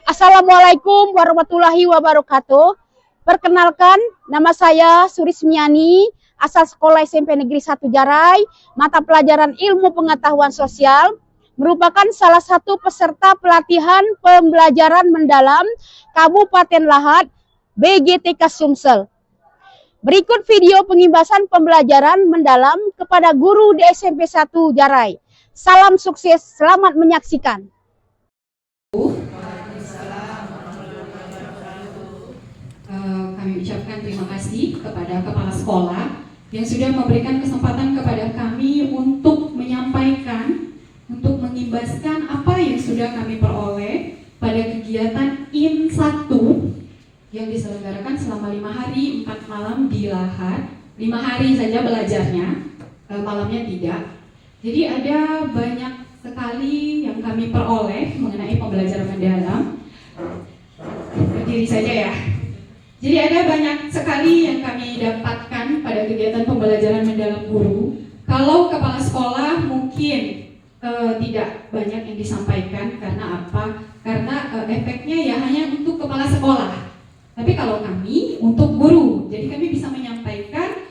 Assalamualaikum warahmatullahi wabarakatuh. Perkenalkan, nama saya Surismiani, asal sekolah SMP Negeri 1 Jarai, mata pelajaran ilmu pengetahuan sosial, merupakan salah satu peserta pelatihan pembelajaran mendalam Kabupaten Lahat, BGTK Sumsel. Berikut video pengimbasan pembelajaran mendalam kepada guru di SMP 1 Jarai. Salam sukses, selamat menyaksikan. Kami ucapkan terima kasih kepada Kepala Sekolah yang sudah memberikan kesempatan kepada kami untuk menyampaikan, untuk mengimbaskan apa yang sudah kami peroleh pada kegiatan IN1 yang diselenggarakan selama 5 hari 4 malam di Lahat. 5 hari saja belajarnya, malamnya tidak. Jadi ada banyak sekali yang kami peroleh mengenai pembelajaran mendalam. Berdiri saja ya. Jadi ada banyak sekali yang kami dapatkan pada kegiatan pembelajaran mendalam guru. Kalau kepala sekolah mungkin tidak banyak yang disampaikan, karena apa? Karena efeknya ya hanya untuk kepala sekolah. Tapi kalau kami untuk guru, jadi kami bisa menyampaikan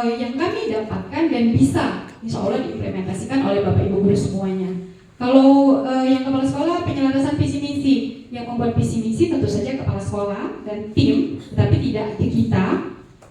yang kami dapatkan dan bisa insya Allah diimplementasikan oleh Bapak Ibu guru semuanya. Kalau yang kepala sekolah penyelarasan visi misi, yang membuat visi misi tentu saja kepala sekolah dan tim, tetapi tidak kita.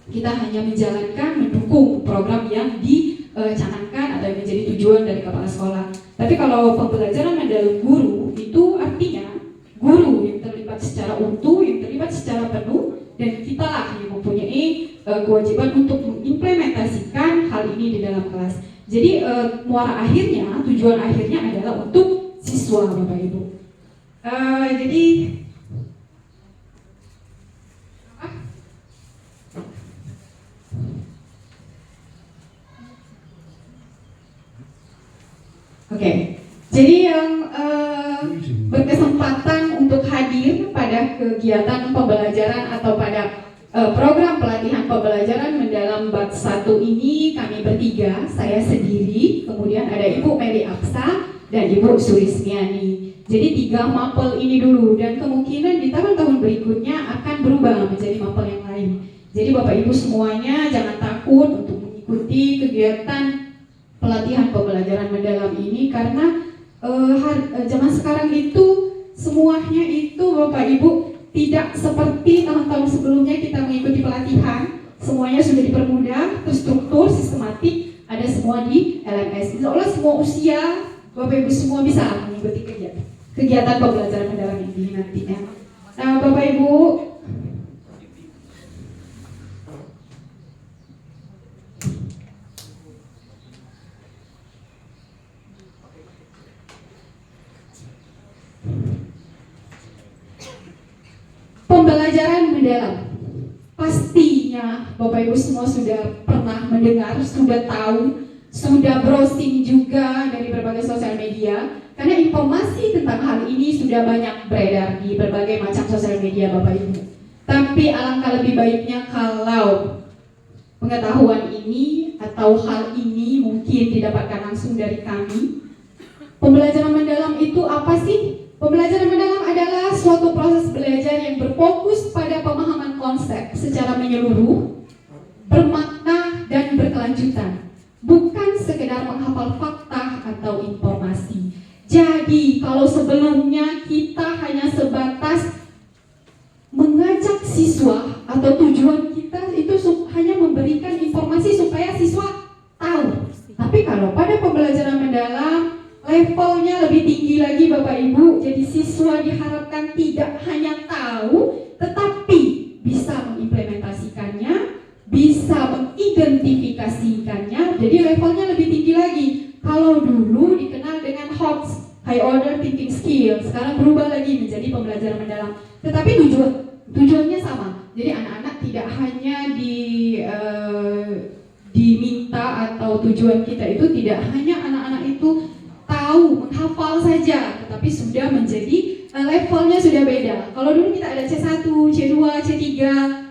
Kita hanya menjalankan, mendukung program yang dicanangkan atau yang menjadi tujuan dari kepala sekolah. Tapi kalau pembelajaran mendalam guru itu artinya guru yang terlibat secara utuh, yang terlibat secara penuh, dan kitalah yang mempunyai kewajiban untuk mengimplementasikan hal ini di dalam kelas. Jadi muara akhirnya, tujuan akhirnya adalah untuk siswa Bapak Ibu. Jadi jadi yang berkesempatan untuk hadir pada kegiatan pembelajaran atau pada program pelatihan pembelajaran mendalam bab 1 ini kami bertiga, saya sendiri, kemudian ada Ibu Mary Aksa dan Ibu Surismiani. Jadi 3 mapel ini dulu, dan kemungkinan di tahun-tahun berikutnya akan berubah menjadi mapel yang lain. Jadi Bapak Ibu semuanya jangan takut untuk mengikuti kegiatan pelatihan pembelajaran mendalam ini, karena zaman sekarang itu semuanya itu Bapak Ibu tidak seperti tahun-tahun sebelumnya kita mengikuti pelatihan. Semuanya sudah dipermudah, terstruktur, sistematik, ada semua di LMS. Insya Allah semua usia Bapak Ibu semua bisa mengikuti kegiatan pembelajaran mendalam ini nantinya. Nah, Bapak Ibu, pembelajaran mendalam, pastinya Bapak Ibu semua sudah pernah mendengar, sudah tahu, sudah browsing juga dari berbagai sosial media, karena informasi tentang hal ini sudah banyak beredar di berbagai macam sosial media Bapak Ibu. Tapi alangkah lebih baiknya kalau pengetahuan ini atau hal ini mungkin didapatkan langsung dari kami. Pembelajaran mendalam itu apa sih? Pembelajaran mendalam adalah suatu proses belajar yang berfokus pada pemahaman konsep secara menyeluruh, bermakna dan berkelanjutan, bukan sekedar menghafal fakta atau informasi. Jadi kalau sebelumnya kita hanya sebatas mengajak siswa atau tujuan kita itu hanya memberikan informasi supaya siswa tahu. Tapi kalau pada pembelajaran mendalam, levelnya lebih tinggi lagi Bapak Ibu. Jadi siswa diharapkan tidak hanya tahu, tetapi bisa mengimplementasikannya, bisa mengidentifikasikannya. Jadi levelnya lebih tinggi lagi. Kalau dulu dikenal dengan HOTS, High Order Thinking Skill, sekarang berubah lagi menjadi pembelajaran mendalam. Tetapi tujuannya sama. Jadi anak-anak tidak hanya diminta atau tujuan kita itu tidak hanya anak-anak itu tahu, menghafal saja, tetapi sudah menjadi levelnya sudah beda. Kalau dulu kita ada C1, C2, C3.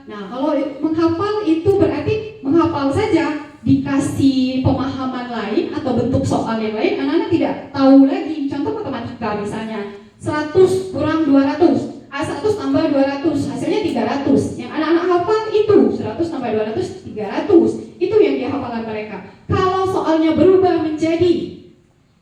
Nah, kalau menghafal itu berarti menghafal saja, dikasih pemahaman lain atau bentuk soal yang lain, anak-anak tidak tahu lagi. Contoh matematika misalnya, 100 100 kurang 200, 100 tambah 200, hasilnya 300. Yang anak-anak hafal itu 100 tambah 200, 300. Itu yang dihafalan mereka. Kalau soalnya berubah menjadi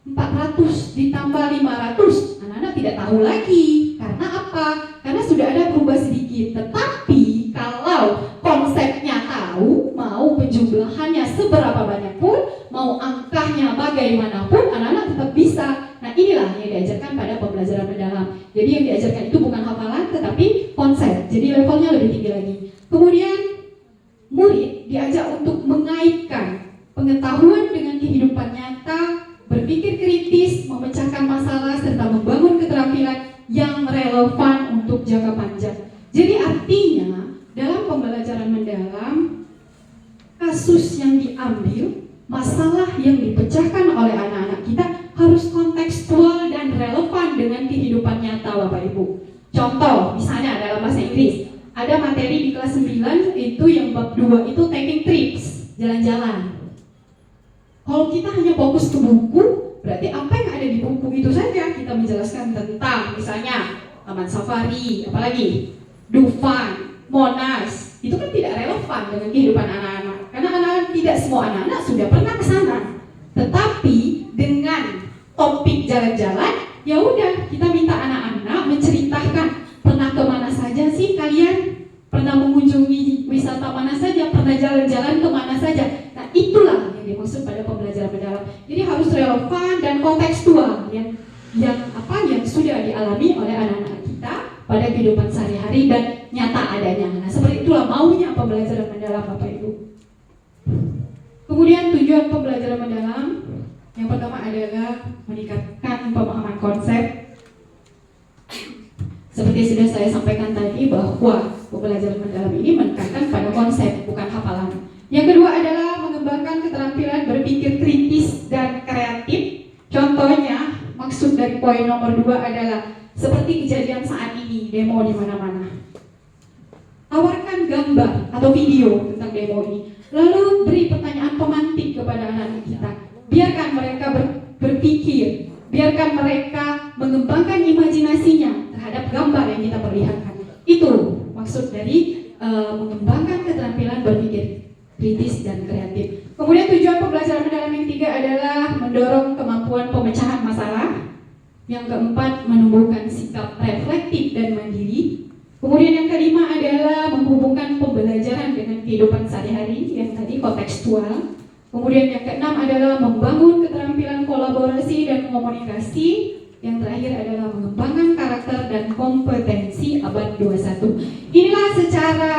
400 ditambah 500, anak-anak tidak tahu lagi. Karena apa? Karena sudah ada berubah sedikit. Tetapi kalau konsepnya tahu, mau penjumlahannya seberapa banyak pun, mau angkanya bagaimanapun, anak-anak tetap bisa. Nah, inilah yang diajarkan pada pembelajaran mendalam. Jadi yang diajarkan itu bukan hafalan, tetapi konsep. Jadi levelnya lebih tinggi lagi. Kemudian murid diajak untuk mengaitkan pengetahuan dengan kehidupan nyata, berpikir kritis, memecahkan masalah, serta membangun keterampilan yang relevan untuk jangka panjang. Jadi artinya dalam pembelajaran mendalam, kasus yang diambil, masalah yang dipecahkan oleh anak-anak kita harus kontekstual dan relevan dengan kehidupan nyata, Bapak Ibu. Contoh, misalnya dalam bahasa Inggris, ada materi di kelas 9 itu yang bab 2 itu taking trips, jalan-jalan. Kalau kita hanya fokus ke buku, berarti apa yang ada di buku itu saja. Kita menjelaskan tentang misalnya Taman Safari, apalagi Dufan, Monas, itu kan tidak relevan dengan kehidupan anak-anak. Karena anak-anak, tidak semua anak-anak sudah pernah ke sana. Tetapi dengan topik jalan-jalan, ya udah kita minta anak-anak menceritakan pernah ke mana saja sih kalian, pernah mengunjungi wisata mana saja, pernah jalan-jalan ke mana saja. Nah, itulah yang dimaksud pada pembelajaran mendalam. Jadi harus relevan dan kontekstual yang sudah dialami oleh anak-anak kita pada kehidupan sehari-hari dan nyata adanya. Nah, seperti itulah maunya pembelajaran mendalam, Bapak Ibu. Kemudian tujuan pembelajaran mendalam yang pertama adalah meningkatkan pemahaman konsep. Seperti sudah saya sampaikan tadi bahwa pembelajaran mendalam ini menekankan pada konsep, bukan hafalan. Yang kedua adalah mengembangkan keterampilan berpikir kritis dan kreatif. Contohnya, maksud dari poin nomor 2 adalah seperti kejadian saat ini, demo di mana-mana. Tawarkan gambar atau video tentang demo ini, lalu beri pertanyaan pemantik kepada anak-anak kita. Biarkan mereka berpikir, biarkan mereka mengembangkan imajinasinya terhadap gambar yang kita perlihatkan. Itu maksud dari mengembangkan keterampilan berpikir kritis dan kreatif. Kemudian tujuan pembelajaran mendalam yang ketiga adalah mendorong kemampuan pemecahan masalah. Yang keempat, menumbuhkan sikap reflektif dan mandiri. Kemudian yang kelima adalah menghubungkan pembelajaran dengan kehidupan sehari-hari, yang tadi kontekstual. Kemudian yang keenam adalah membangun keterampilan kolaborasi dan komunikasi. Yang terakhir adalah mengembangkan karakter dan kompetensi abad 21. Inilah secara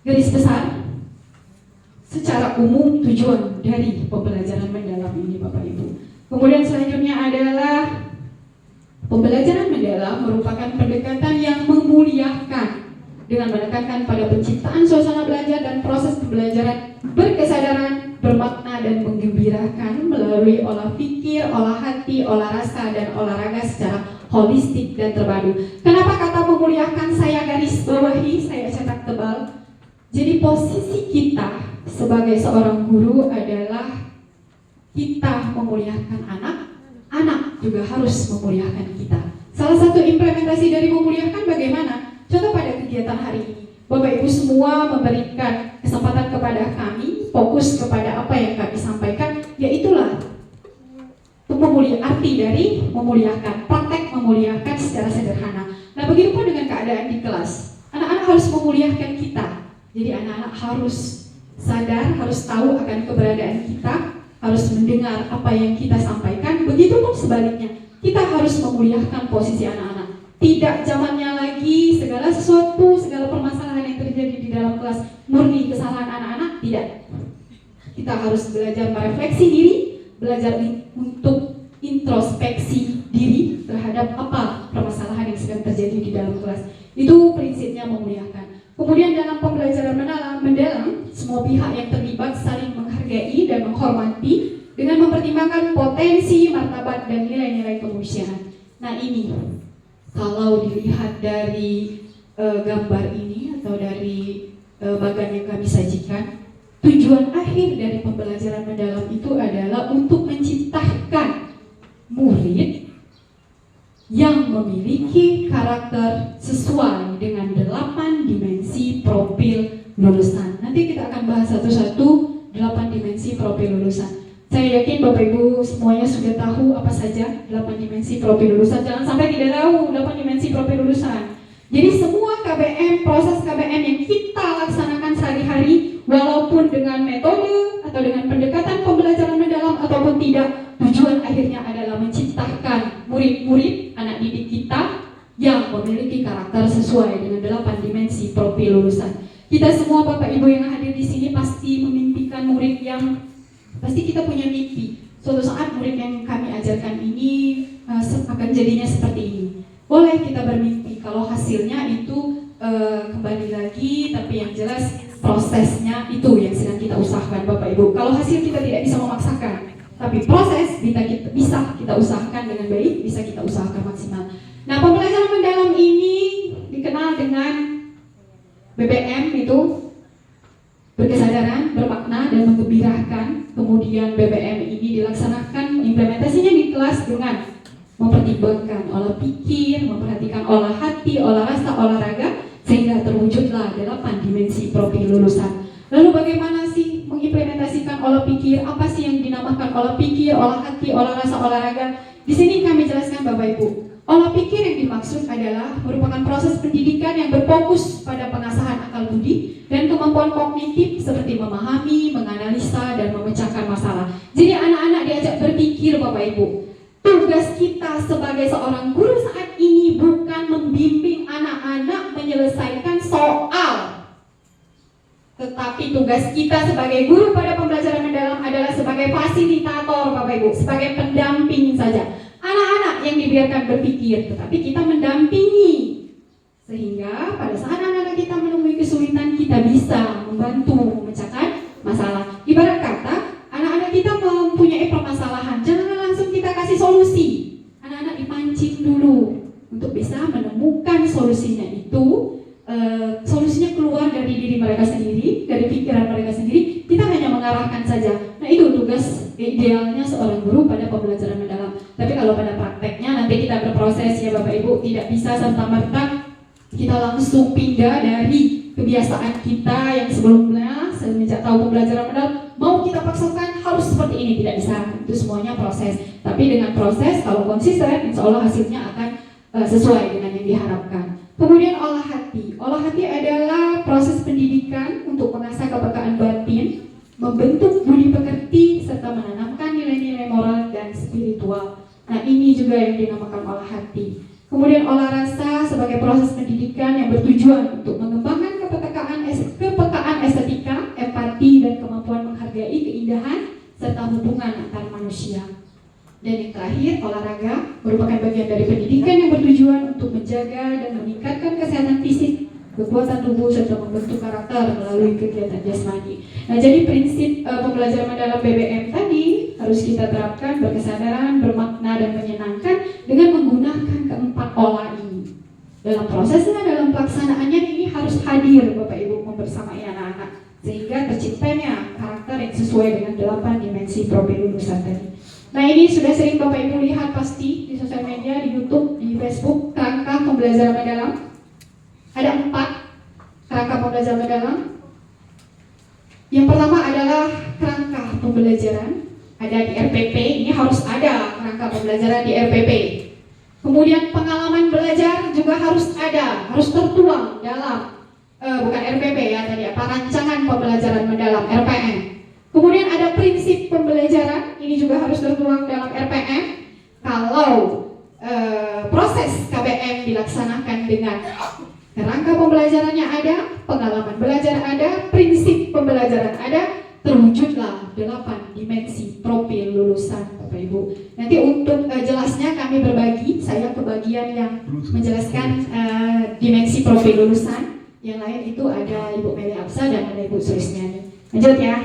garis besar, secara umum tujuan dari pembelajaran mendalam ini, Bapak Ibu. Kemudian selanjutnya adalah pembelajaran mendalam merupakan pendekatan yang memuliakan dengan menekankan pada penciptaan suasana belajar dan proses pembelajaran berkesadaran, bermakna dan menggembirakan melalui olah pikir, olah hati, olah rasa dan olahraga secara holistik dan terpadu. Kenapa kata memuliakan saya garis bawahi, saya cetak tebal? Jadi posisi kita sebagai seorang guru adalah kita memuliakan anak, anak juga harus memuliakan kita. Salah satu implementasi dari memuliakan bagaimana? Contoh pada kegiatan hari ini, Bapak Ibu semua memberikan kesempatan kepada kami, fokus kepada apa yang kami sampaikan, yaitulah arti dari memuliakan, praktek memuliakan secara sederhana. Nah, begitu pun dengan keadaan di kelas, anak-anak harus memuliakan kita. Jadi anak-anak harus sadar, harus tahu akan keberadaan kita, harus mendengar apa yang kita sampaikan. Begitupun sebaliknya, kita harus memuliakan posisi anak-anak. Tidak zamannya lagi segala sesuatu, segala permasalahan yang terjadi di dalam kelas murni kesalahan anak-anak, tidak. Kita harus belajar merefleksi diri, belajar untuk introspeksi diri terhadap apa permasalahan yang sedang terjadi di dalam kelas. Itu prinsipnya memuliakan. Kemudian dalam pembelajaran mendalam, semua pihak yang terlibat saling menghargai dan menghormati dengan mempertimbangkan potensi, martabat, dan nilai-nilai kemanusiaan. Nah, ini kalau dilihat dari gambar ini atau dari bagan yang kami sajikan, tujuan akhir dari pembelajaran mendalam itu adalah untuk menciptakan murid yang memiliki karakter sesuai dengan 8 dimensi profil lulusan. Nanti kita akan bahas satu-satu 8 dimensi profil lulusan. Saya yakin Bapak Ibu semuanya sudah tahu apa saja 8 dimensi profil lulusan. Jangan sampai tidak tahu 8 dimensi profil lulusan. Jadi semua KBM, proses KBM yang kita laksanakan sehari-hari, walaupun dengan metode atau dengan pendekatan pembelajaran mendalam ataupun tidak, tujuan akhirnya adalah menciptakan murid-murid, anak didik kita yang memiliki karakter sesuai dengan 8 dimensi profil lulusan. Kita semua Bapak Ibu yang hadir di sini pasti memimpikan murid yang, pasti kita punya mimpi. Suatu saat murid yang kami ajarkan ini akan jadinya seperti ini. Boleh kita bermimpi, kalau hasilnya itu kembali lagi, tapi yang jelas prosesnya itu yang sedang kita usahakan Bapak Ibu. Kalau hasil kita tidak bisa memaksakan, tapi proses bisa kita usahakan dengan baik, bisa kita usahakan maksimal. Nah, pembelajaran mendalam ini dikenal dengan BBM itu berkesadaran, bermakna, dan menggembirakan. Kemudian BBM ini dilaksanakan implementasinya di kelas dengan mempertimbangkan olah pikir, memperhatikan olah hati, olah rasa, olah raga, sehingga terwujudlah 8 dimensi profil lulusan. Lalu bagaimana sih mengimplementasikan olah pikir? Apa sih yang dinamakan olah pikir, olah hati, olah rasa, olah raga? Di sini kami jelaskan Bapak Ibu. Olah pikir yang dimaksud adalah merupakan proses pendidikan yang berfokus pada pengasahan akal budi dan kemampuan kognitif seperti memahami, menganalisa, dan memecahkan masalah. Jadi anak-anak diajak berpikir Bapak Ibu. Tugas kita sebagai seorang guru saat ini bukan membimbing anak-anak menyelesaikan soal, tetapi tugas kita sebagai guru pada pembelajaran mendalam adalah sebagai fasilitator Bapak Ibu, sebagai pendamping saja. Anak-anak yang dibiarkan berpikir, tetapi kita mendampingi, sehingga pada saat anak-anak kita menemui kesulitan, kita bisa membantu memecahkan masalah. Ibarat kata, anak-anak kita mempunyai permasalahan, jangan langsung kita kasih solusi. Anak-anak dipancing dulu untuk bisa menemukan solusinya itu. Solusinya keluar dari diri mereka sendiri, dari pikiran mereka sendiri. Kita hanya mengarahkan saja. Nah, itu tugas idealnya seorang guru pada pembelajaran mendalam. Tapi kalau pada prakteknya nanti kita berproses ya Bapak Ibu, tidak bisa serta-merta kita langsung pindah dari kebiasaan kita yang sebelumnya semenjak tahu pembelajaran mendalam mau kita paksakan harus seperti ini, tidak bisa. Itu semuanya proses. Tapi dengan proses kalau konsisten, insya Allah hasilnya akan sesuai dengan yang diharapkan. Kemudian olah hati. Olah hati adalah proses pendidikan untuk mengasah kepekaan batin, membentuk budi pekerti, serta menanamkan nilai-nilai moral dan spiritual. Nah, ini juga yang dinamakan olah hati. Kemudian olah rasa sebagai proses pendidikan yang bertujuan untuk mengembangkan kepekaan estetika, empati, dan kemampuan menghargai keindahan serta hubungan antar manusia. Dan yang terakhir, olahraga merupakan bagian dari pendidikan yang bertujuan untuk menjaga dan meningkatkan kesehatan fisik, kekuatan tubuh, serta membentuk karakter melalui kegiatan jasmani. Nah, jadi prinsip pembelajaran mendalam BBM tadi harus kita terapkan berkesadaran, bermakna, dan menyenangkan dengan menggunakan keempat olah ini. Dalam prosesnya, dalam pelaksanaannya ini harus hadir Bapak Ibu membersamai anak-anak sehingga terciptanya karakter yang sesuai dengan 8 dimensi profil lulusan tadi. Nah, ini sudah sering Bapak Ibu lihat pasti di sosial media, di YouTube, di Facebook, kerangka pembelajaran mendalam. Ada 4 kerangka pembelajaran mendalam. Yang pertama adalah kerangka pembelajaran. Ada di RPP, ini harus ada kerangka pembelajaran di RPP. Kemudian pengalaman belajar juga harus ada, harus tertuang dalam bukan RPP ya tadi apa, rancangan pembelajaran mendalam RPM. Kemudian ada prinsip pembelajaran, ini juga harus tertuang dalam RPM. Kalau proses KBM dilaksanakan dengan kerangka pembelajarannya ada, pengalaman belajar ada, prinsip pembelajaran ada, terwujudlah 8 dimensi profil lulusan Bapak Ibu. Nanti untuk jelasnya kami berbagi, saya ke bagian yang menjelaskan dimensi profil lulusan. Yang lain itu ada Ibu Meli Absa dan ada Ibu Surismiani. Lanjut ya.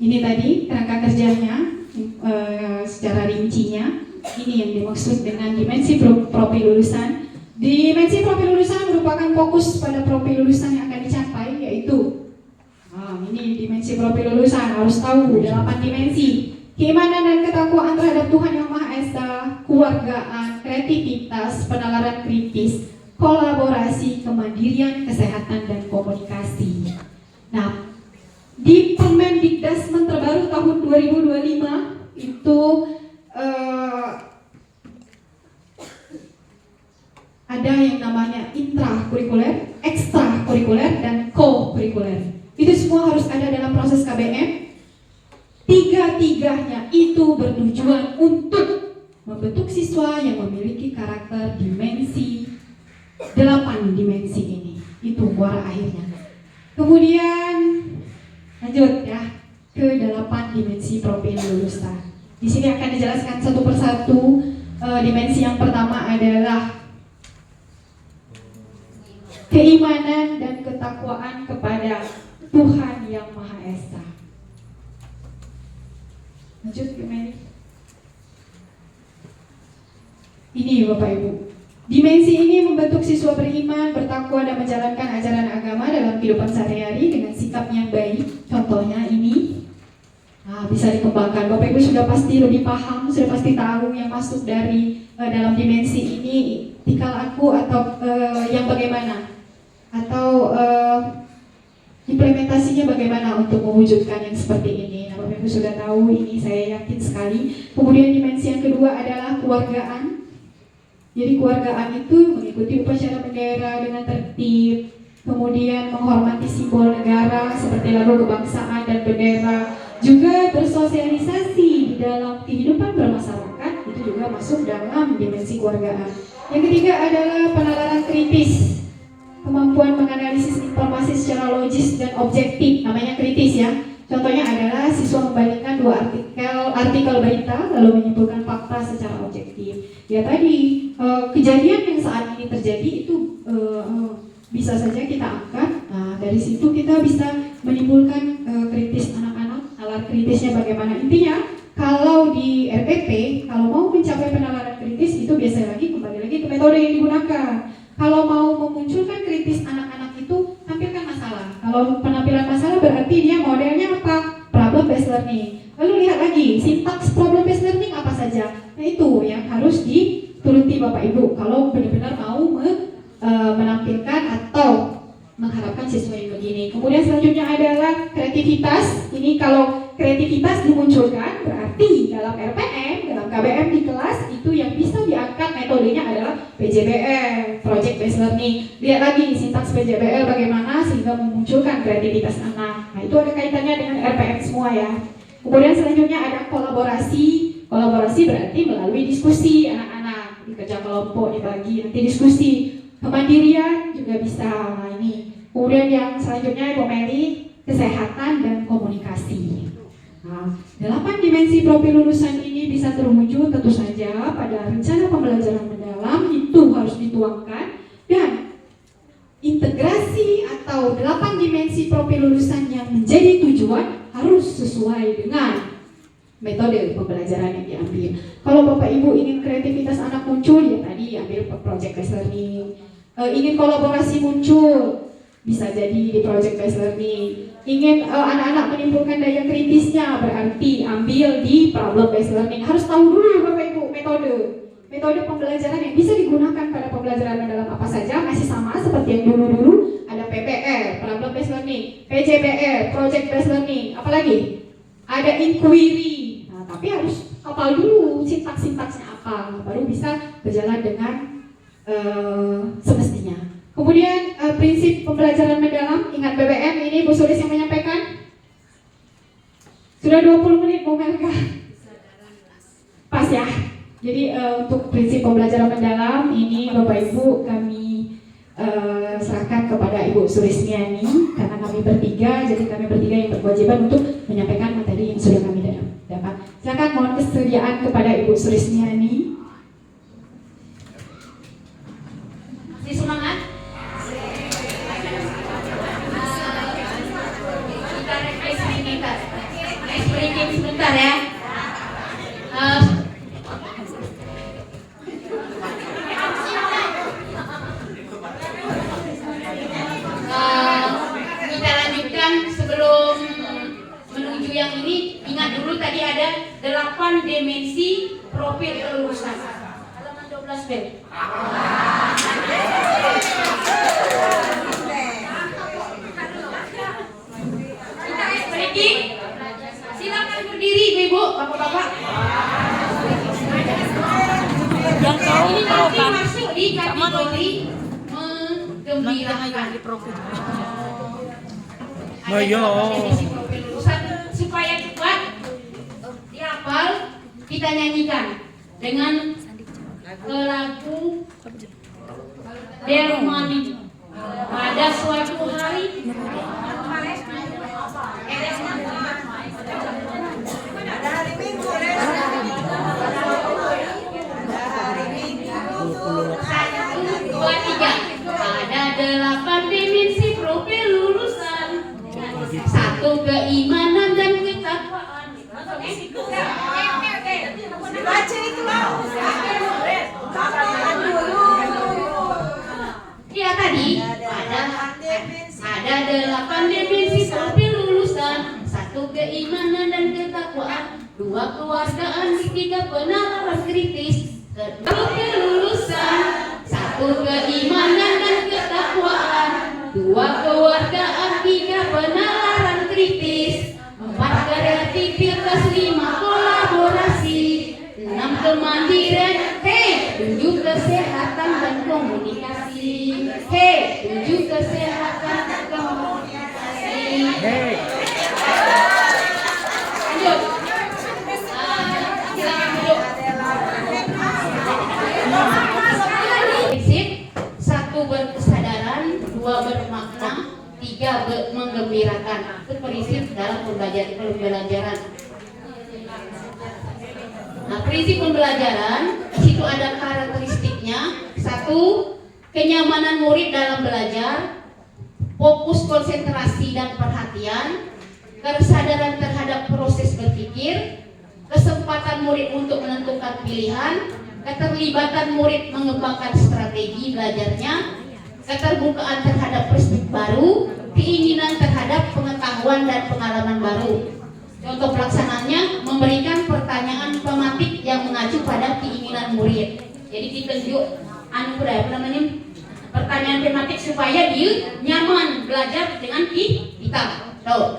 Ini tadi kerangka kerjanya secara rincinya. Ini yang dimaksud dengan dimensi profil lulusan. Dimensi profil lulusan merupakan fokus pada profil lulusan yang akan dicapai, yaitu ini dimensi profil lulusan harus tahu 8 dimensi. Keimanan dan ketakwaan terhadap Tuhan Yang Maha Esa, kewargaan, kreativitas, penalaran kritis, kolaborasi, kemandirian, kesehatan, dan komunikasi. Nah, di Permendikdasmen terbaru tahun 2025 itu ada yang namanya intrakurikuler, ekstrakurikuler, dan co-kurikuler. Itu semua harus ada dalam proses KBM. Tiga-tiganya itu bertujuan untuk membentuk siswa yang memiliki karakter dimensi 8 dimensi ini. Itu muara akhirnya. Kemudian lanjut ya ke 8 dimensi profil lulusan. Di sini akan dijelaskan satu persatu. Dimensi yang pertama adalah keimanan dan ketakwaan kepada Tuhan Yang Maha Esa. Lanjut ke Mary. Ini Bapak Ibu. Dimensi ini membentuk siswa beriman, bertakwa, dan menjalankan ajaran agama dalam kehidupan sehari-hari dengan sikap yang baik. Contohnya ini, bisa dikembangkan. Bapak Ibu sudah pasti lebih paham, sudah pasti tahu yang masuk dari dalam dimensi ini, tikal aku atau yang bagaimana, atau implementasinya bagaimana untuk mewujudkan yang seperti ini. Nah, Bapak Ibu sudah tahu ini, saya yakin sekali. Kemudian dimensi yang kedua adalah keluargaan. Jadi keluargaan itu mengikuti upacara bendera dengan tertib, kemudian menghormati simbol negara seperti lagu kebangsaan dan bendera, juga bersosialisasi di dalam kehidupan bermasyarakat, itu juga masuk dalam dimensi keluargaan. Yang ketiga adalah penalaran kritis, kemampuan menganalisis informasi secara logis dan objektif, namanya kritis ya. Contohnya adalah siswa membandingkan 2 artikel berita lalu menyimpulkan fakta secara objektif. Ya tadi kejadian yang saat ini terjadi itu bisa saja kita angkat. Nah, dari situ kita bisa menimbulkan kritis anak-anak, nalar kritisnya bagaimana. Intinya kalau di RPP, kalau mau mencapai penalaran kritis itu biasanya kembali lagi ke metode yang digunakan. Kalau mau memunculkan kritis anak-anak itu tampilkan masalah. Kalau penampilan masalah berarti dia modelnya apa? Problem based learning. Lalu lihat lagi sintaks problem based learning apa saja. Nah itu yang harus dituruti Bapak Ibu kalau benar-benar mau menampilkan atau mengharapkan siswa yang begini. Kemudian selanjutnya adalah kreativitas. Ini kalau kreativitas dimunculkan berarti dalam RPM, dalam KBM di kelas itu yang bisa diangkat metodenya adalah PJBL, Project Based Learning. Lihat lagi sintaks PJBL bagaimana sehingga memunculkan kreativitas anak. Nah itu ada kaitannya dengan RPM semua ya. Kemudian selanjutnya ada kolaborasi. Kolaborasi berarti melalui diskusi anak-anak, di kerja kelompok, dibagi, nanti diskusi. Kemandirian juga bisa. Nah ini. Kemudian yang selanjutnya Ibu Meli, kesehatan dan komunikasi. Nah, 8 dimensi profil lulusan ini bisa terwujud tentu saja pada rencana pembelajaran mendalam itu harus dituangkan, dan integrasi atau 8 dimensi profil lulusan yang menjadi tujuan harus sesuai dengan metode pembelajaran yang diambil. Kalau Bapak Ibu ingin kreativitas anak muncul, ya tadi ambil project based learning. Ingin kolaborasi muncul, bisa jadi di project based learning. Ingin anak-anak menimbulkan daya kritisnya, berarti ambil di problem based learning. Harus tahu dulu Bapak Ibu metode pembelajaran yang bisa digunakan pada pembelajaran mendalam apa saja. Masih sama seperti yang dulu-dulu, ada PBL, problem based learning, PJBL, project based learning, apalagi ada inquiry. Nah, tapi harus hafal dulu sintaks-sintaksnya apa, baru bisa berjalan dengan semestinya. Kemudian prinsip pembelajaran mendalam, ingat BBM ini Bu Sulis yang menyampaikan. Sudah 20 menit Bu Melka. Pas ya. Jadi untuk prinsip pembelajaran mendalam ini Bapak Ibu kami serahkan kepada Ibu Surismiani karena kami bertiga, jadi kami bertiga yang berkewajiban untuk menyampaikan materi yang sudah kami dapat. Silakan mohon kesediaan kepada Ibu Surismiani. Masih semangat? Sebentar ya. Kita lanjutkan sebelum dimensi profil kelulusan. Halaman 12B. Baik, silakan berdiri Ibu, Bapak-bapak. Yang tahu Ini nanti kan masuk di kategori menggembirakan. di profil. Ada definisi profil lulusan supaya cepat dihafal, kita nyanyikan dengan lagu Dermani. Pada suatu hari dua, tiga. Ada 8 dimensi profil lulusan. 1 keimanan dan ketakwaan. Baca itu loh. Ya tadi ada 8 dimensi profil lulusan. 1 keimanan dan ketakwaan. 2 kewargaan, 3 penalaran kritis. Profil lulusan. 1 keimanan dan ketakwaan. 2 kewargaan, 3 penalaran kritis. 4 kreativitas, 5 kolaborasi. 6 kemandirian, 7 kesehatan dan komunikasi. 7 kesehatan dan komunikasi. Lanjut. Silakan duduk. Prinsip 1 berkesadaran, 2 bermakna, 3 menggembirakan. Itu prinsip dalam pembelajaran. Nah, prinsip pembelajaran di situ ada karakteristiknya. 1, kenyamanan murid dalam belajar, fokus konsentrasi dan perhatian, kesadaran terhadap proses berpikir, kesempatan murid untuk menentukan pilihan, keterlibatan murid mengembangkan strategi belajarnya, keterbukaan terhadap perspektif baru, keinginan terhadap pengetahuan dan pengalaman baru. Contoh pelaksanaannya memberikan pertanyaan tematik yang mengacu pada keinginan murid. Jadi ditunjuk pertanyaan tematik supaya dia nyaman belajar dengan kita. Tuh.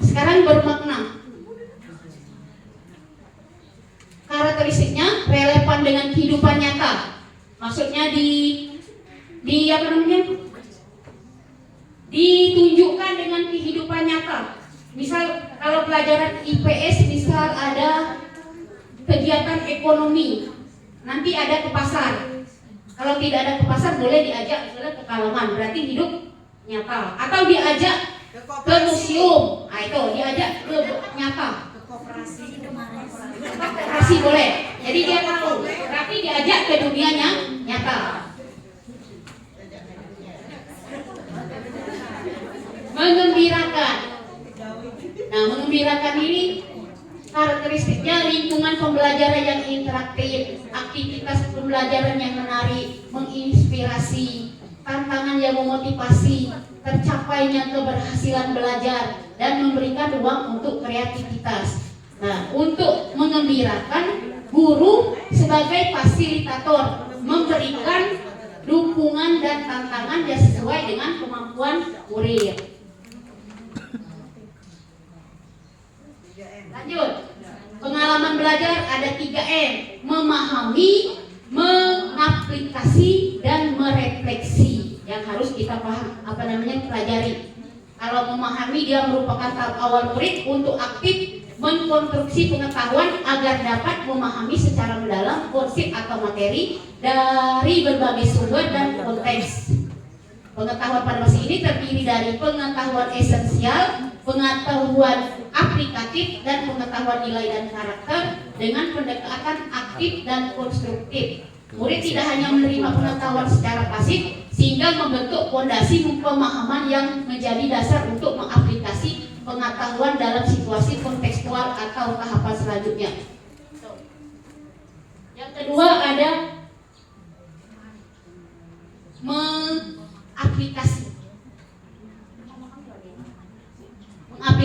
Sekarang bermakna. Karakteristiknya relevan dengan kehidupan nyata. Maksudnya ditunjukkan dengan kehidupan nyata. Misal kalau pelajaran IPS, misal ada kegiatan ekonomi, nanti ada ke pasar. Kalau tidak ada ke pasar, boleh diajak ke Kalaman, berarti hidup nyata. Atau diajak ke museum, nah itu diajak ke nyata. Koperasi boleh. Jadi dia tahu, berarti diajak ke dunianya nyata. Mengembirakan. Nah, mengembirakan ini karakteristiknya lingkungan pembelajaran yang interaktif, aktivitas pembelajaran yang menarik, menginspirasi, tantangan yang memotivasi, tercapainya keberhasilan belajar, dan memberikan ruang untuk kreativitas. Nah, untuk mengembirakan, guru sebagai fasilitator memberikan dukungan dan tantangan yang sesuai dengan kemampuan murid. Lanjut. Pengalaman belajar ada 3M: memahami, mengaplikasi, dan merefleksi. Yang harus kita paham, pelajari. Kalau memahami, dia merupakan tahap awal murid untuk aktif mengkonstruksi pengetahuan agar dapat memahami secara mendalam konsep atau materi dari berbagai sumber dan konteks. Pengetahuan pada masa ini terdiri dari pengetahuan esensial, pengetahuan aplikatif, dan pengetahuan nilai dan karakter dengan pendekatan aktif dan konstruktif. Murid tidak hanya menerima pengetahuan secara pasif, sehingga membentuk fondasi pemahaman yang menjadi dasar untuk mengaplikasi pengetahuan dalam situasi kontekstual atau tahapan selanjutnya. Yang kedua ada mengaplikasi.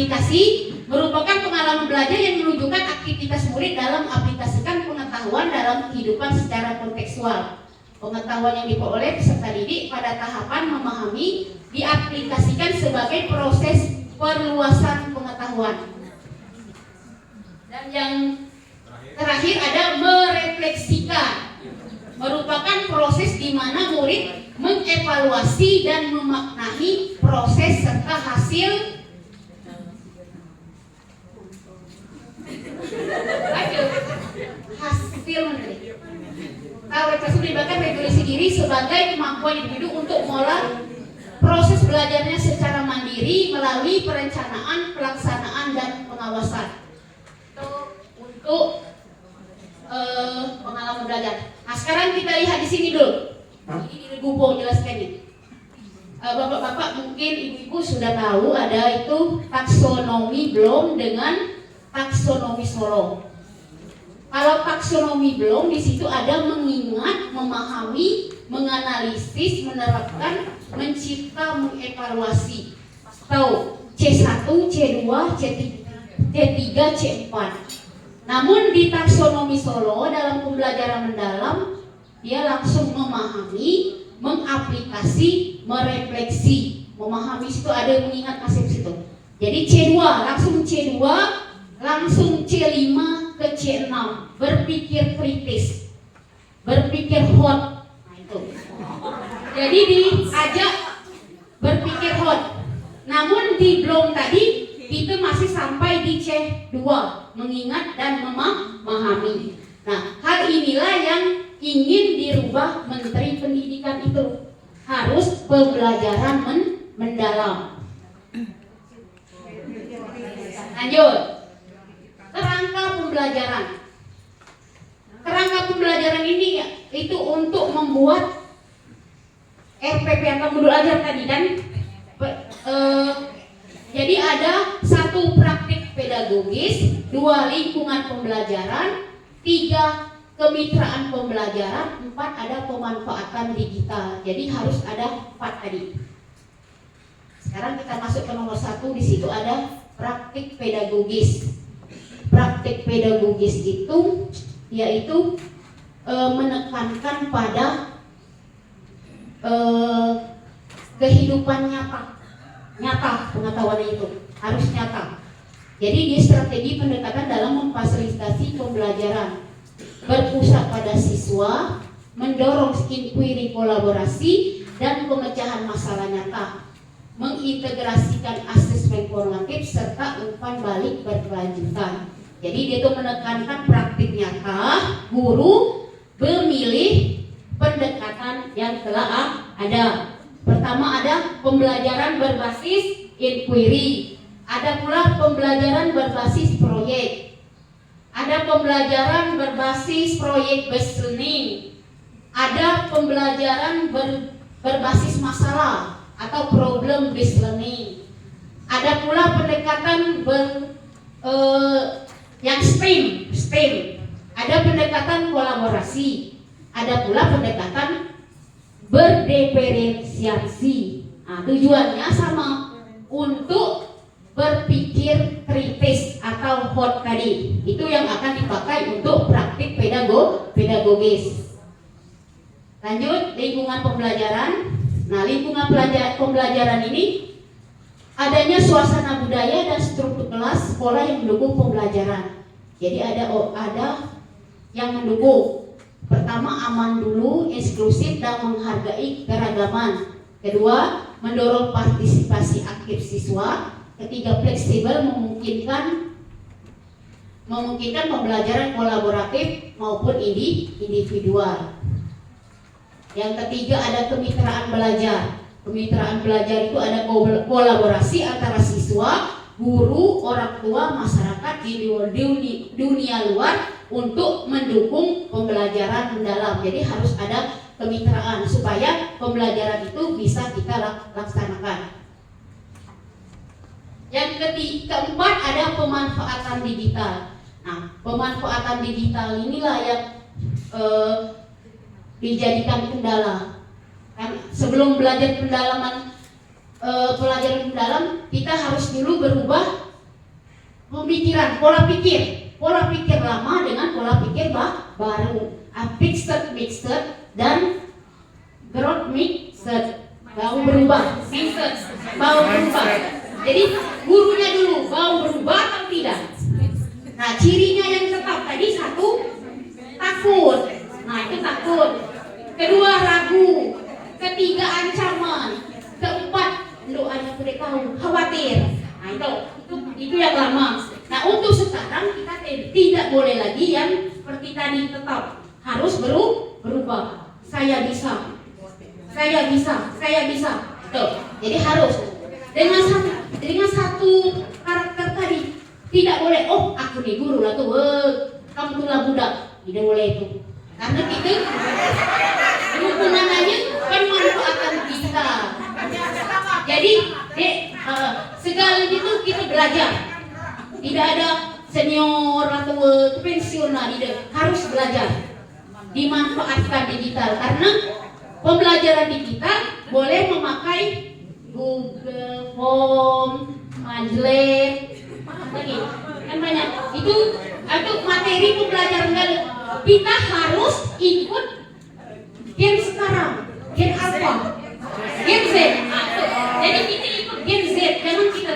aplikasi merupakan pengalaman belajar yang menunjukkan aktivitas murid dalam aplikasikan pengetahuan dalam kehidupan secara kontekstual. Pengetahuan yang diperoleh peserta didik pada tahapan memahami diaplikasikan sebagai proses perluasan pengetahuan. Dan yang terakhir ada merefleksikan, merupakan proses di mana murid mengevaluasi dan memaknai proses serta hasil menulis. Refleksi melibatkan regulasi diri sebagai kemampuan individu untuk mengolah proses belajarnya secara mandiri melalui perencanaan, pelaksanaan, dan pengawasan. Itu untuk pengalaman belajar. Nah, sekarang kita lihat di sini dulu. Ini Gubo jelaskan ini. Bapak-bapak mungkin ibu-ibu sudah tahu ada itu taksonomi Bloom dengan taksonomi Solo. Kalau taksonomi Bloom di situ ada mengingat, memahami, menganalisis, menerapkan, mencipta, mengevaluasi. Tahu C1, C2, C3, C4. Namun di taksonomi Solo dalam pembelajaran mendalam dia langsung memahami, mengaplikasi, merefleksi. Memahami itu ada yang mengingat masih di situ. Jadi C2, langsung C2, langsung C5 ke C6, berpikir kritis, berpikir hot. Nah itu. Jadi diajak berpikir hot. Namun di Bloom tadi itu masih sampai di C2, mengingat dan memahami. Nah, hal inilah yang ingin dirubah Menteri Pendidikan itu. Harus pembelajaran mendalam. Lanjut. Kerangka pembelajaran. Kerangka pembelajaran ini ya, itu untuk membuat RPP atau modul ajar tadi kan. Jadi ada 1 praktik pedagogis, 2 lingkungan pembelajaran, 3 kemitraan pembelajaran, 4 ada pemanfaatan digital. Jadi harus ada 4 tadi. Sekarang kita masuk ke nomor 1, di situ ada praktik pedagogis. Praktik pedagogis itu yaitu menekankan pada kehidupan nyata pengetahuannya itu harus nyata. Jadi di strategi pendekatan dalam memfasilitasi pembelajaran berpusat pada siswa, mendorong inquiry kolaborasi dan pemecahan masalah nyata, mengintegrasikan asesmen formatif serta umpan balik berkelanjutan. Jadi dia itu menekankan praktik nyata, guru memilih pendekatan yang telah ada. Pertama ada pembelajaran berbasis inquiry, ada pula pembelajaran berbasis proyek, ada pembelajaran berbasis proyek based learning, ada pembelajaran berbasis masalah atau problem based learning, ada pula pendekatan yang STEM, ada pendekatan kolaborasi, ada pula pendekatan berdiferensiasi. Nah, tujuannya sama, untuk berpikir kritis atau hot tadi. Itu yang akan dipakai untuk praktik pedagogis. Lanjut, lingkungan pembelajaran. Nah, lingkungan pembelajaran ini adanya suasana budaya dan struktur kelas sekolah yang mendukung pembelajaran. Jadi ada yang mendukung. Pertama, aman dulu, inklusif dan menghargai keragaman. Kedua, mendorong partisipasi aktif siswa. Ketiga, fleksibel, memungkinkan pembelajaran kolaboratif maupun individual. Yang ketiga ada kemitraan belajar. Kemitraan belajar itu ada kolaborasi antara siswa, guru, orang tua, masyarakat di dunia luar untuk mendukung pembelajaran mendalam. Jadi harus ada kemitraan supaya pembelajaran itu bisa kita laksanakan. Yang keempat ada pemanfaatan digital. Nah, pemanfaatan digital inilah yang dijadikan kendala. Kan sebelum belajar pelajaran mendalam, kita harus dulu berubah pemikiran, pola pikir lama dengan pola pikir baru, fixed, dan growth mixed, bau berubah. Jadi gurunya dulu bau berubah atau tidak. Nah, cirinya yang tetap tadi satu, takut. Nah, itu takut. Kedua, ragu. Ketiga, ancaman. Keempat, doanya tidak tahu, khawatir. Nah, itu yang lama. Nah, untuk sekarang kita tidak boleh lagi yang seperti tadi, tetap harus berubah. Saya bisa. Tuh. Jadi harus dengan satu karakter tadi. Tidak boleh, oh aku nih guru lah tuh, kamu tuh lah budak. Tidak boleh itu. Karena kita hubungannya kan manfaatkan kita. Jadi segala itu kita belajar. Tidak ada senior atau pensiunan, tidak, harus belajar. Dimanfaatkan digital karena pembelajaran digital boleh memakai Google Form, Padlet, lagi kan banyak. Itu materi pembelajaran kita harus ikut Gen sekarang, Gen apa? Gen Z. Jadi kita ikut Gen Z, jangan kita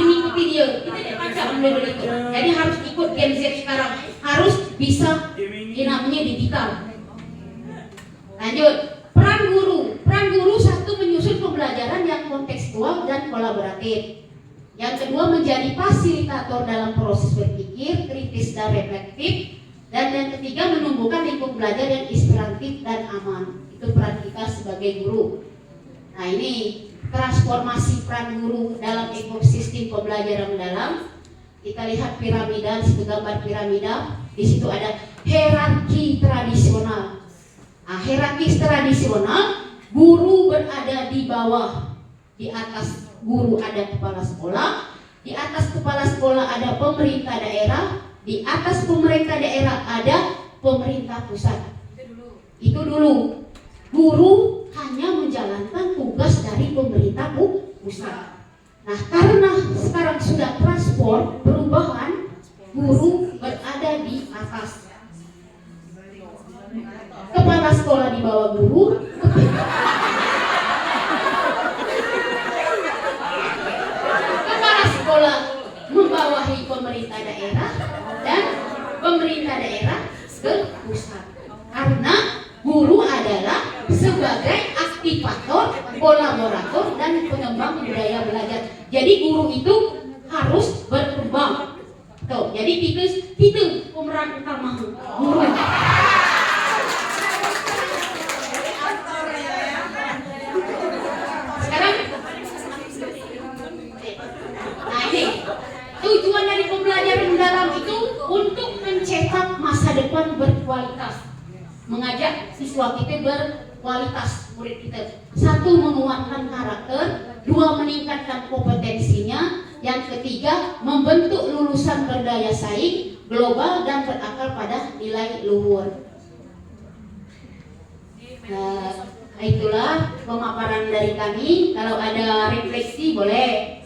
mengikuti dia. Kita tidak baca dulu itu. Jadi harus ikut Gen Z sekarang, harus bisa namanya digital. Lanjut, peran guru satu, menyusun pembelajaran yang kontekstual dan kolaboratif. Yang kedua, menjadi fasilitator dalam proses berpikir kritis dan reflektif. Dan yang ketiga, menumbuhkan lingkup belajar yang inspiratif dan aman. Itu peran kita sebagai guru. Nah, ini transformasi peran guru dalam ekosistem pembelajaran mendalam. Kita lihat piramida, di situ gambar piramida. Di situ ada hierarki tradisional. Nah, hierarki tradisional, guru berada di bawah, di atas guru ada kepala sekolah, di atas kepala sekolah ada pemerintah daerah, di atas pemerintah daerah ada pemerintah pusat. Itu dulu. Guru hanya menjalankan tugas dari pemerintah pusat. Nah, karena sekarang sudah transport perubahan, guru berada di atas. Kepala sekolah di bawah guru, kepala sekolah membawahi pemerintah daerah, dan pemerintah daerah ke pusat. Karena guru adalah sebagai aktivator, kolaborator, dan pengembang budaya belajar. Jadi guru itu harus berkembang. Tuh, jadi itu pemeran utama guru. Sekarang, nah ini tujuan dari pembelajaran mendalam itu untuk mencetak masa depan berkualitas. Mengajak siswa kita berkualitas, murid kita. Satu, menguatkan karakter. Dua, meningkatkan kompetensinya. Yang ketiga, membentuk lulusan berdaya saing global dan berakal pada nilai luhur. Nah, itulah pemaparan dari kami. Kalau ada refleksi boleh,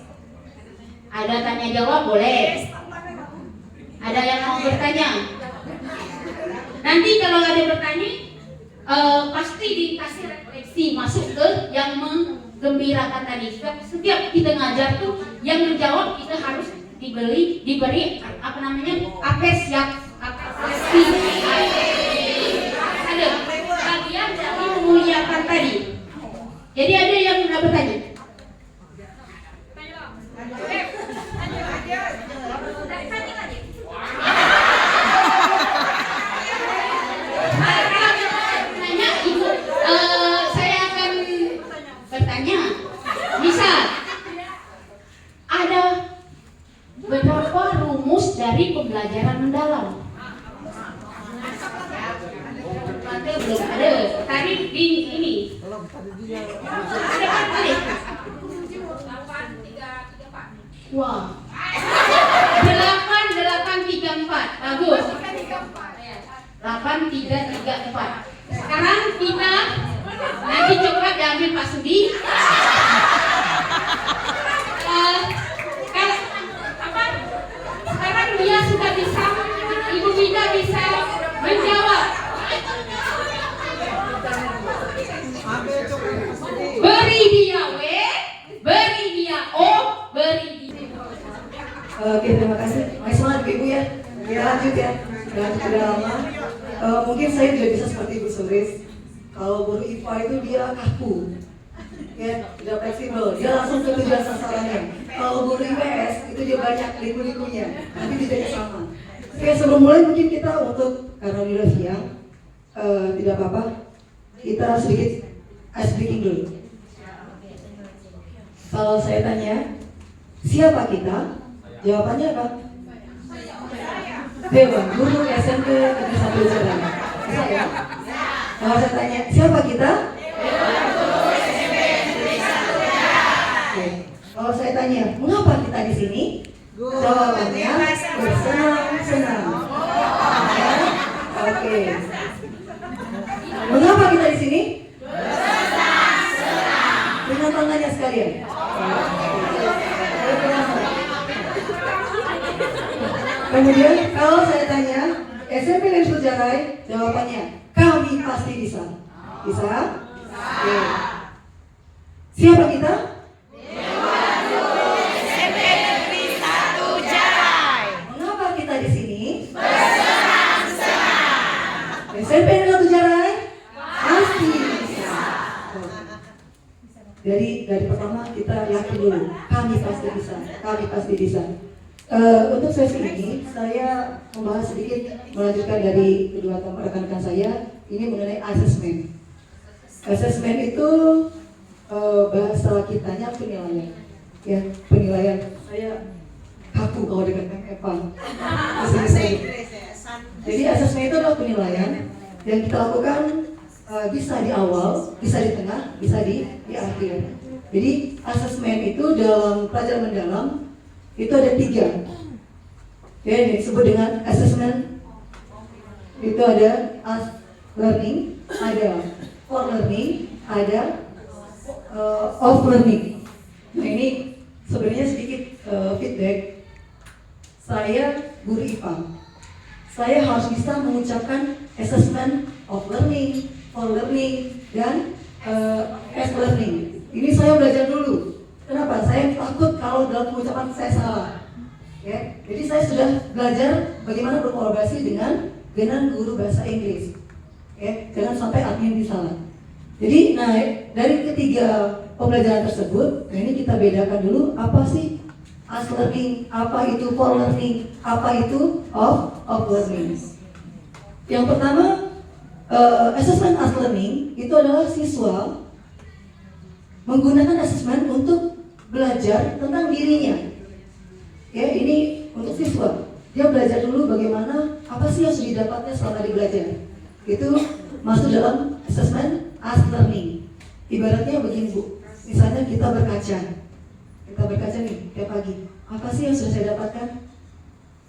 ada tanya jawab boleh, ada yang mau bertanya. Nanti kalau ada bertanya, pasti dikasih refleksi masuk ke yang menggembirakan tadi. Setiap kita ngajar tuh, yang menjawab kita harus diberi apa namanya, apresiasi. Ada bagian dari memuliakan tadi. Jadi ada yang sudah bertanya. Saya akan bertanya. Misal ada beberapa rumus dari pembelajaran mendalam. Belum ada. Tadi di ini. Ada kan tadi? Wah. 8-8-3-4. Bagus. 8-3-3-4. Sekarang kita nanti coba diambil Pak Sudi. Kalau apa? Oke, terima kasih. Baik, semangat Ibu ya. Kita lanjut ya. Dan sudah lama. Mungkin saya tidak bisa seperti Ibu Suris. Kalau guru IPA itu dia kaku, ya, tidak fleksibel. Dia langsung ke tujuan sasarannya. Kalau guru IPS itu dia banyak liku-likunya, nanti tidak sama. Oke, sebelum mulai mungkin kita karena udah siang, tidak apa-apa. Kita sedikit ice breaking dulu. Kalau saya tanya, siapa kita? Jawabannya apa? Dewa, guru SMP Negeri 1 Jalan. Bisa ya? Kalau saya tanya, siapa kita? Oke. Kalau saya tanya, mengapa kita di sini? Jawabannya bersenang-senang. Oke. Mengapa kita di sini? Dengan tangannya sekalian. Kemudian kalau saya tanya SMP Negeri 1 Jarai, jawabannya kami pasti bisa. Bisa? Oke. Siapa kita? SMP Negeri 1 Jarai. Mengapa kita di sini? SMP Negeri 1 Jarai pasti bisa. Dari pertama kita yakin dulu, kami pasti bisa, kami pasti bisa. Untuk sesi ini saya membahas sedikit melanjutkan dari kedua rekan-rekan saya ini mengenai assessment. Assessment itu bahasa kitanya penilaian, ya penilaian. Saya kaku kalau dengan MFA. Jadi assessment itu adalah penilaian yang kita lakukan bisa di awal, bisa di tengah, bisa di akhir. Jadi assessment itu dalam pelajaran mendalam itu ada 3. Ya, ini disebut dengan assessment. Itu ada as learning, ada for learning, ada of learning. Nah ini sebenarnya sedikit feedback. Saya guru IPA. Saya harus bisa mengucapkan assessment of learning, for learning, dan as learning. Ini saya belajar dulu. Kenapa? Saya takut kalau dalam pengucapan saya salah. Ya, jadi saya sudah belajar bagaimana berkolaborasi dengan guru bahasa Inggris. Ya, jangan sampai admin salah. Jadi, dari ketiga pembelajaran tersebut, ini kita bedakan dulu apa sih as learning, apa itu for learning, apa itu of learning. Yang pertama, assessment as learning itu adalah siswa menggunakan assessment untuk belajar tentang dirinya. Ya, ini untuk siswa. Dia belajar dulu bagaimana, apa sih yang sudah didapatnya selama dia belajar. Itu masuk dalam assessment as learning. Ibaratnya begini Bu, misalnya kita berkaca nih tiap pagi. Apa sih yang sudah saya dapatkan?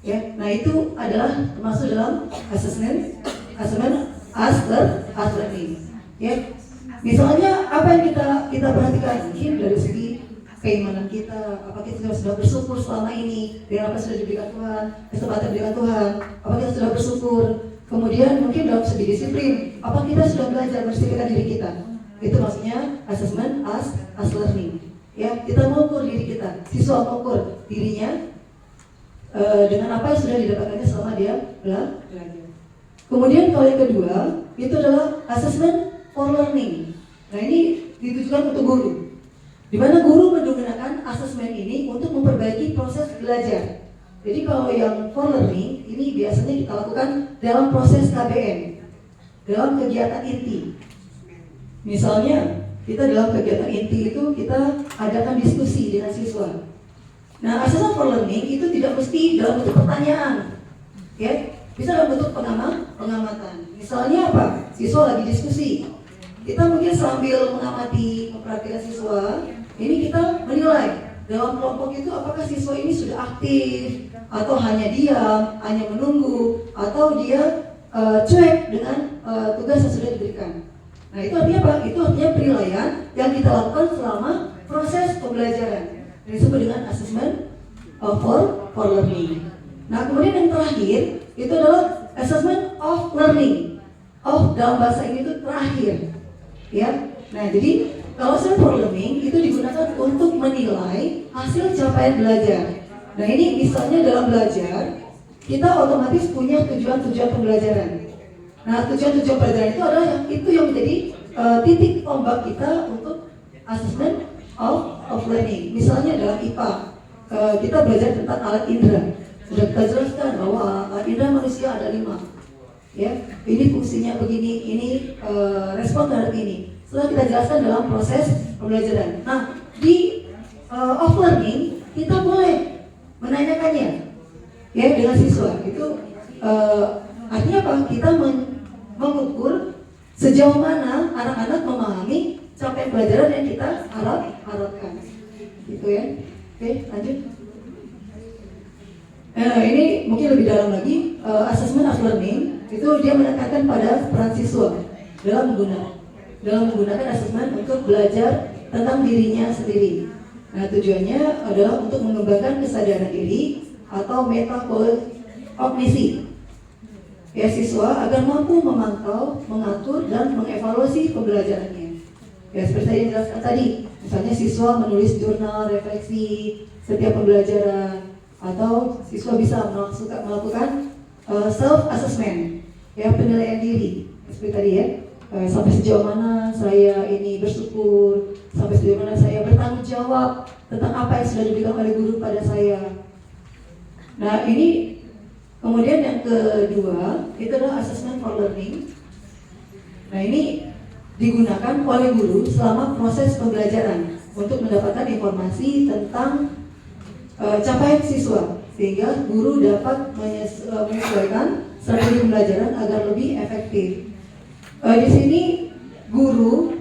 Ya, nah itu adalah termasuk dalam assessment as learning. Ya, misalnya apa yang kita perhatikan mungkin dari segi keimanan kita, apa kita sudah bersyukur selama ini dengan apa sudah diberikan Tuhan, kesempatan diberikan Tuhan, apa kita sudah bersyukur. Kemudian mungkin dalam segi disiplin, apa kita sudah belajar bersihkan diri kita. Itu maksudnya assessment as learning. Ya, kita mengukur diri kita, siswa mengukur dirinya dengan apa yang sudah didapatkannya selama dia belajar. Kemudian kalau yang kedua, itu adalah assessment for learning. Nah ini ditujukan untuk guru. Di mana guru menggunakan asesmen ini untuk memperbaiki proses belajar. Jadi kalau yang for learning ini biasanya kita lakukan dalam proses KBM, dalam kegiatan inti. Misalnya kita dalam kegiatan inti itu kita adakan diskusi dengan siswa. Nah, asesmen for learning itu tidak mesti dalam bentuk pertanyaan, ya, bisa dalam bentuk pengamatan. Misalnya apa? Siswa lagi diskusi. Kita mungkin sambil mengamati, memperhatikan siswa. Ini kita menilai dalam kelompok itu apakah siswa ini sudah aktif atau hanya diam, hanya menunggu, atau dia cuek dengan tugas yang sudah diberikan. Nah itu artinya apa? Itu artinya penilaian yang kita lakukan selama proses pembelajaran. Ini disebut dengan assessment for learning. Nah kemudian yang terakhir itu adalah assessment of learning. Of dalam bahasa ini itu terakhir, ya. Nah jadi kalau assessment for learning itu digunakan untuk menilai hasil capaian belajar. Nah ini misalnya dalam belajar, kita otomatis punya tujuan-tujuan pembelajaran. Nah tujuan-tujuan pembelajaran itu adalah yang menjadi titik tombak kita untuk assessment of learning. Misalnya dalam IPA, kita belajar tentang alat indera. Sudah kita jelaskan bahwa alat indera manusia ada 5. Ya, ini fungsinya begini, ini respon terhadap ini. Setelah kita jelaskan dalam proses pembelajaran. Nah, di off learning kita boleh menanyakannya, ya, dengan siswa. Itu artinya apa? Kita mengukur sejauh mana anak-anak memahami capaian pelajaran yang kita harapkan. Gitu ya. Oke, lanjut. Ini mungkin lebih dalam lagi, assessment of learning itu dia menekankan pada peran siswa dalam menggunakan assessment untuk belajar tentang dirinya sendiri. Nah, tujuannya adalah untuk mengembangkan kesadaran diri atau metakognisi ya siswa agar mampu memantau, mengatur, dan mengevaluasi pembelajarannya. Ya, seperti saya jelaskan tadi, misalnya siswa menulis jurnal refleksi setiap pembelajaran, atau siswa bisa melakukan self-assessment, ya, penilaian diri, seperti tadi ya, sampai sejauh mana saya ini bersyukur, sampai sejauh mana saya bertanggung jawab tentang apa yang sudah diberikan oleh guru pada saya. Nah ini kemudian yang kedua itu adalah assessment for learning. Nah ini digunakan oleh guru selama proses pembelajaran untuk mendapatkan informasi tentang capaian siswa, sehingga guru dapat menyesuaikan strategi pembelajaran agar lebih efektif. Di sini guru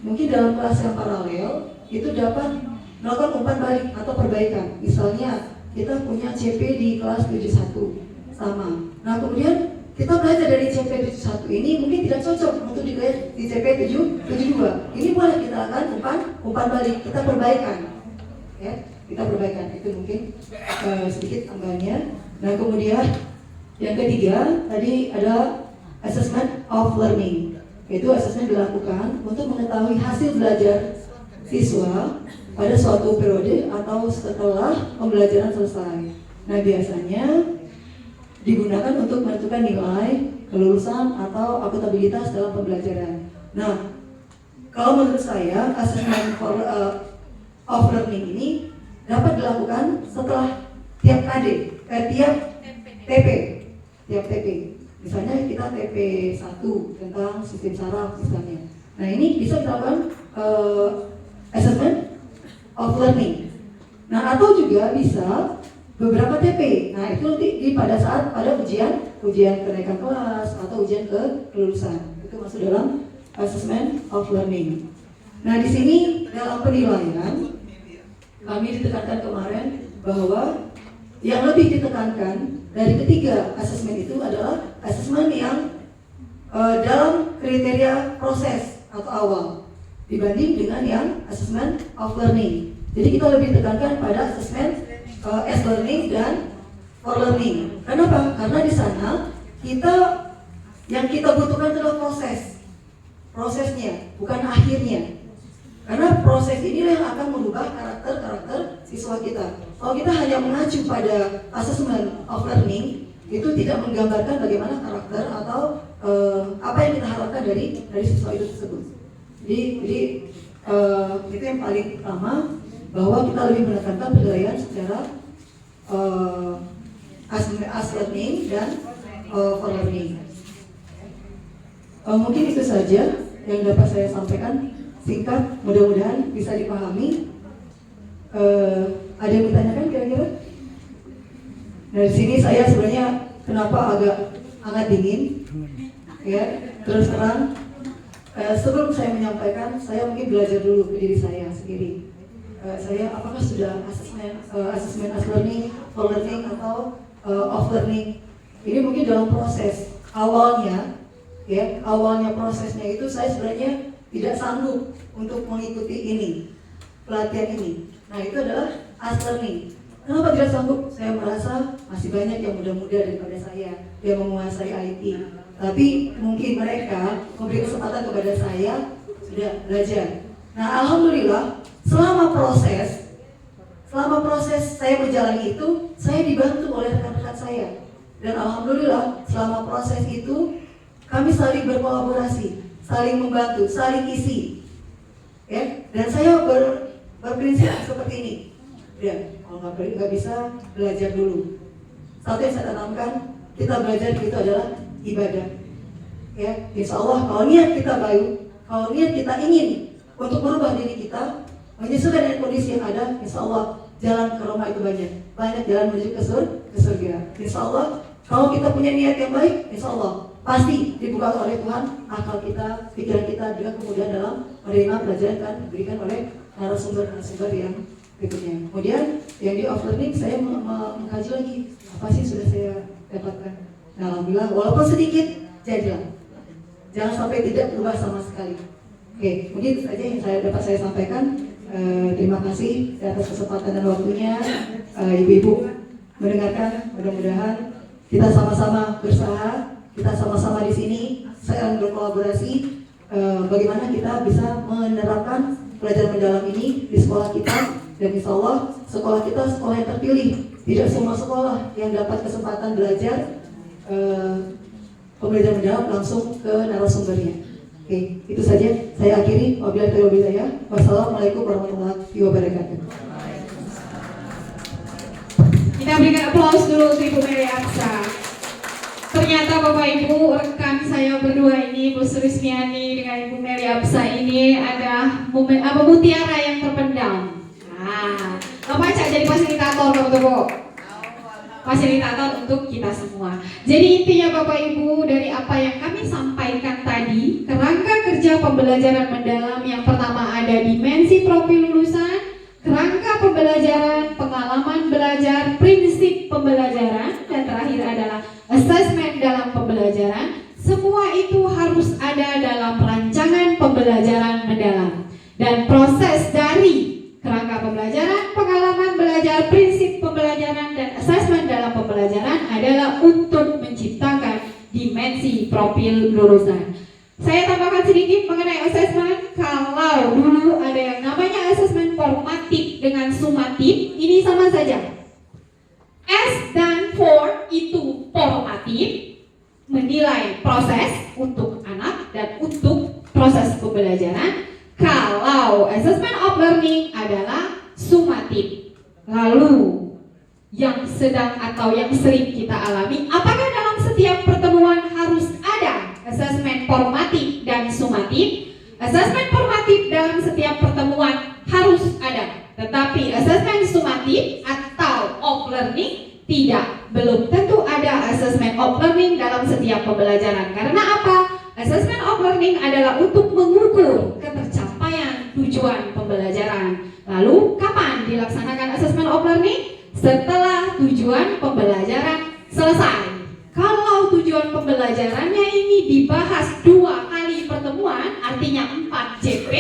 mungkin dalam kelas yang paralel itu dapat melakukan umpan balik atau perbaikan. Misalnya kita punya CP di kelas 71 sama. Nah kemudian kita belajar dari CP 71 ini mungkin tidak cocok untuk dilihat di CP 72. Ini boleh kita akan umpan balik, kita perbaikan. Ya. Kita perbaikan, itu mungkin sedikit tambahannya. Nah kemudian yang ketiga tadi ada assessment of learning, yaitu assessment dilakukan untuk mengetahui hasil belajar siswa pada suatu periode atau setelah pembelajaran selesai. Nah biasanya digunakan untuk menentukan nilai, kelulusan, atau akuntabilitas dalam pembelajaran. Nah kalau menurut saya assessment of learning ini dapat dilakukan setelah tiap TP. Misalnya kita TP 1 tentang sistem saraf misalnya. Nah ini bisa dilakukan assessment of learning. Nah atau juga bisa beberapa TP. Nah itu nanti pada ujian kenaikan kelas atau ujian kelulusan. Itu masuk dalam assessment of learning. Nah di sini dalam penilaian kami ditekankan kemarin bahwa yang lebih ditekankan dari ketiga asesmen itu adalah asesmen yang dalam kriteria proses atau awal dibanding dengan yang asesmen of learning. Jadi kita lebih tekankan pada asesmen as learning dan for learning. Kenapa? Karena di sana yang kita butuhkan adalah prosesnya, bukan akhirnya. Karena proses ini yang akan merubah karakter siswa kita. Kalau kita hanya mengacu pada assessment of learning, itu tidak menggambarkan bagaimana karakter atau apa yang kita harapkan dari siswa itu tersebut. Jadi itu yang paling utama, bahwa kita lebih menekankan penilaian secara as learning dan for learning. Mungkin itu saja yang dapat saya sampaikan. Singkat, mudah-mudahan bisa dipahami. Ada yang ditanyakan kira-kira? Dari sini saya sebenarnya kenapa agak hangat dingin, ya. Terus terang, sebelum saya menyampaikan, saya mungkin belajar dulu ke diri saya sendiri. Saya apakah sudah assessment as learning, for learning, atau off learning? Ini mungkin dalam proses awalnya, ya. Awalnya prosesnya itu saya sebenarnya tidak sanggup untuk mengikuti pelatihan ini. Nah itu adalah as learning. Kenapa tidak sanggup? Saya merasa masih banyak yang muda-muda daripada saya yang menguasai IT. Tapi mungkin mereka memberi kesempatan kepada saya sudah belajar. Nah alhamdulillah selama proses selama proses saya menjalani itu, saya dibantu oleh rekan-rekan saya. Dan alhamdulillah selama proses itu kami saling berkolaborasi, saling membantu, saling isi. Ya, dan saya berprinsip seperti ini. Ya, kalau nggak bisa belajar dulu. Satu yang saya tanamkan, kita belajar itu adalah ibadah. Ya, insya Allah kalau niat kita baik, kalau niat kita ingin untuk merubah diri kita, menyesuaikan dengan kondisi yang ada, insya Allah jalan ke Roma itu banyak jalan menuju ke surga. Insya Allah kalau kita punya niat yang baik, insya Allah pasti dibuka oleh Tuhan akal kita, pikiran kita dengan kemudian dalam menerima pelajaran yang diberikan oleh narasumber yang berikutnya. Kemudian yang di off learning saya mengkaji lagi apa sih sudah saya dapatkan. Nah, alhamdulillah walaupun sedikit jadilah. Jangan sampai tidak berubah sama sekali. Oke, mungkin itu saja yang dapat saya sampaikan. Terima kasih atas kesempatan dan waktunya. Ibu-ibu mendengarkan, mudah-mudahan kita sama-sama berusaha, kita sama-sama di sini saling berkolaborasi. Bagaimana kita bisa menerapkan pelajaran mendalam ini di sekolah kita, dan insya Allah sekolah kita sekolah yang terpilih. Tidak semua sekolah yang dapat kesempatan belajar pembelajaran mendalam langsung ke narasumbernya. Oke, itu saja. Saya akhiri. Wassalamualaikum warahmatullahi wabarakatuh. Kita berikan aplaus dulu untuk Ibu Mary Aksa. Ternyata Bapak Ibu, rekan saya berdua ini, Bu Surismiani dengan Ibu Mary Aksa ini ada mutiara yang terpendam. Nah, Bapak Cak jadi fasilitator, Bu. Fasilitator untuk kita semua. Jadi intinya Bapak Ibu dari apa yang kami sampaikan tadi, kerangka kerja pembelajaran mendalam yang pertama ada dimensi profil lulusan, kerangka pembelajaran, pengalaman belajar, prinsip pembelajaran, dan terakhir adalah asesmen dalam pembelajaran. Semua itu harus ada dalam rancangan pembelajaran mendalam. Dan proses dari kerangka pembelajaran, pengalaman belajar, prinsip pembelajaran, dan asesmen dalam pembelajaran adalah untuk menciptakan dimensi profil lulusan. Saya tambahkan sedikit mengenai asesmen. Kalau dulu ada yang namanya asesmen formatif dengan sumatif, ini sama saja. S dan for itu formatif, menilai proses untuk anak dan untuk proses pembelajaran. Kalau assessment of learning adalah sumatif. Lalu yang sedang atau yang sering kita alami, apakah dalam setiap pertemuan harus ada assessment formatif dan sumatif? Assessment formatif dalam setiap pertemuan harus ada, tetapi assessment sumatif atau of learning tidak. Belum tentu ada assessment of learning dalam setiap pembelajaran. Karena apa? Assessment of learning adalah untuk mengukur ketercapaian tujuan pembelajaran. Lalu kapan dilaksanakan assessment of learning? Setelah tujuan pembelajaran selesai. Kalau tujuan pembelajarannya ini dibahas 2 kali pertemuan, artinya 4 JP,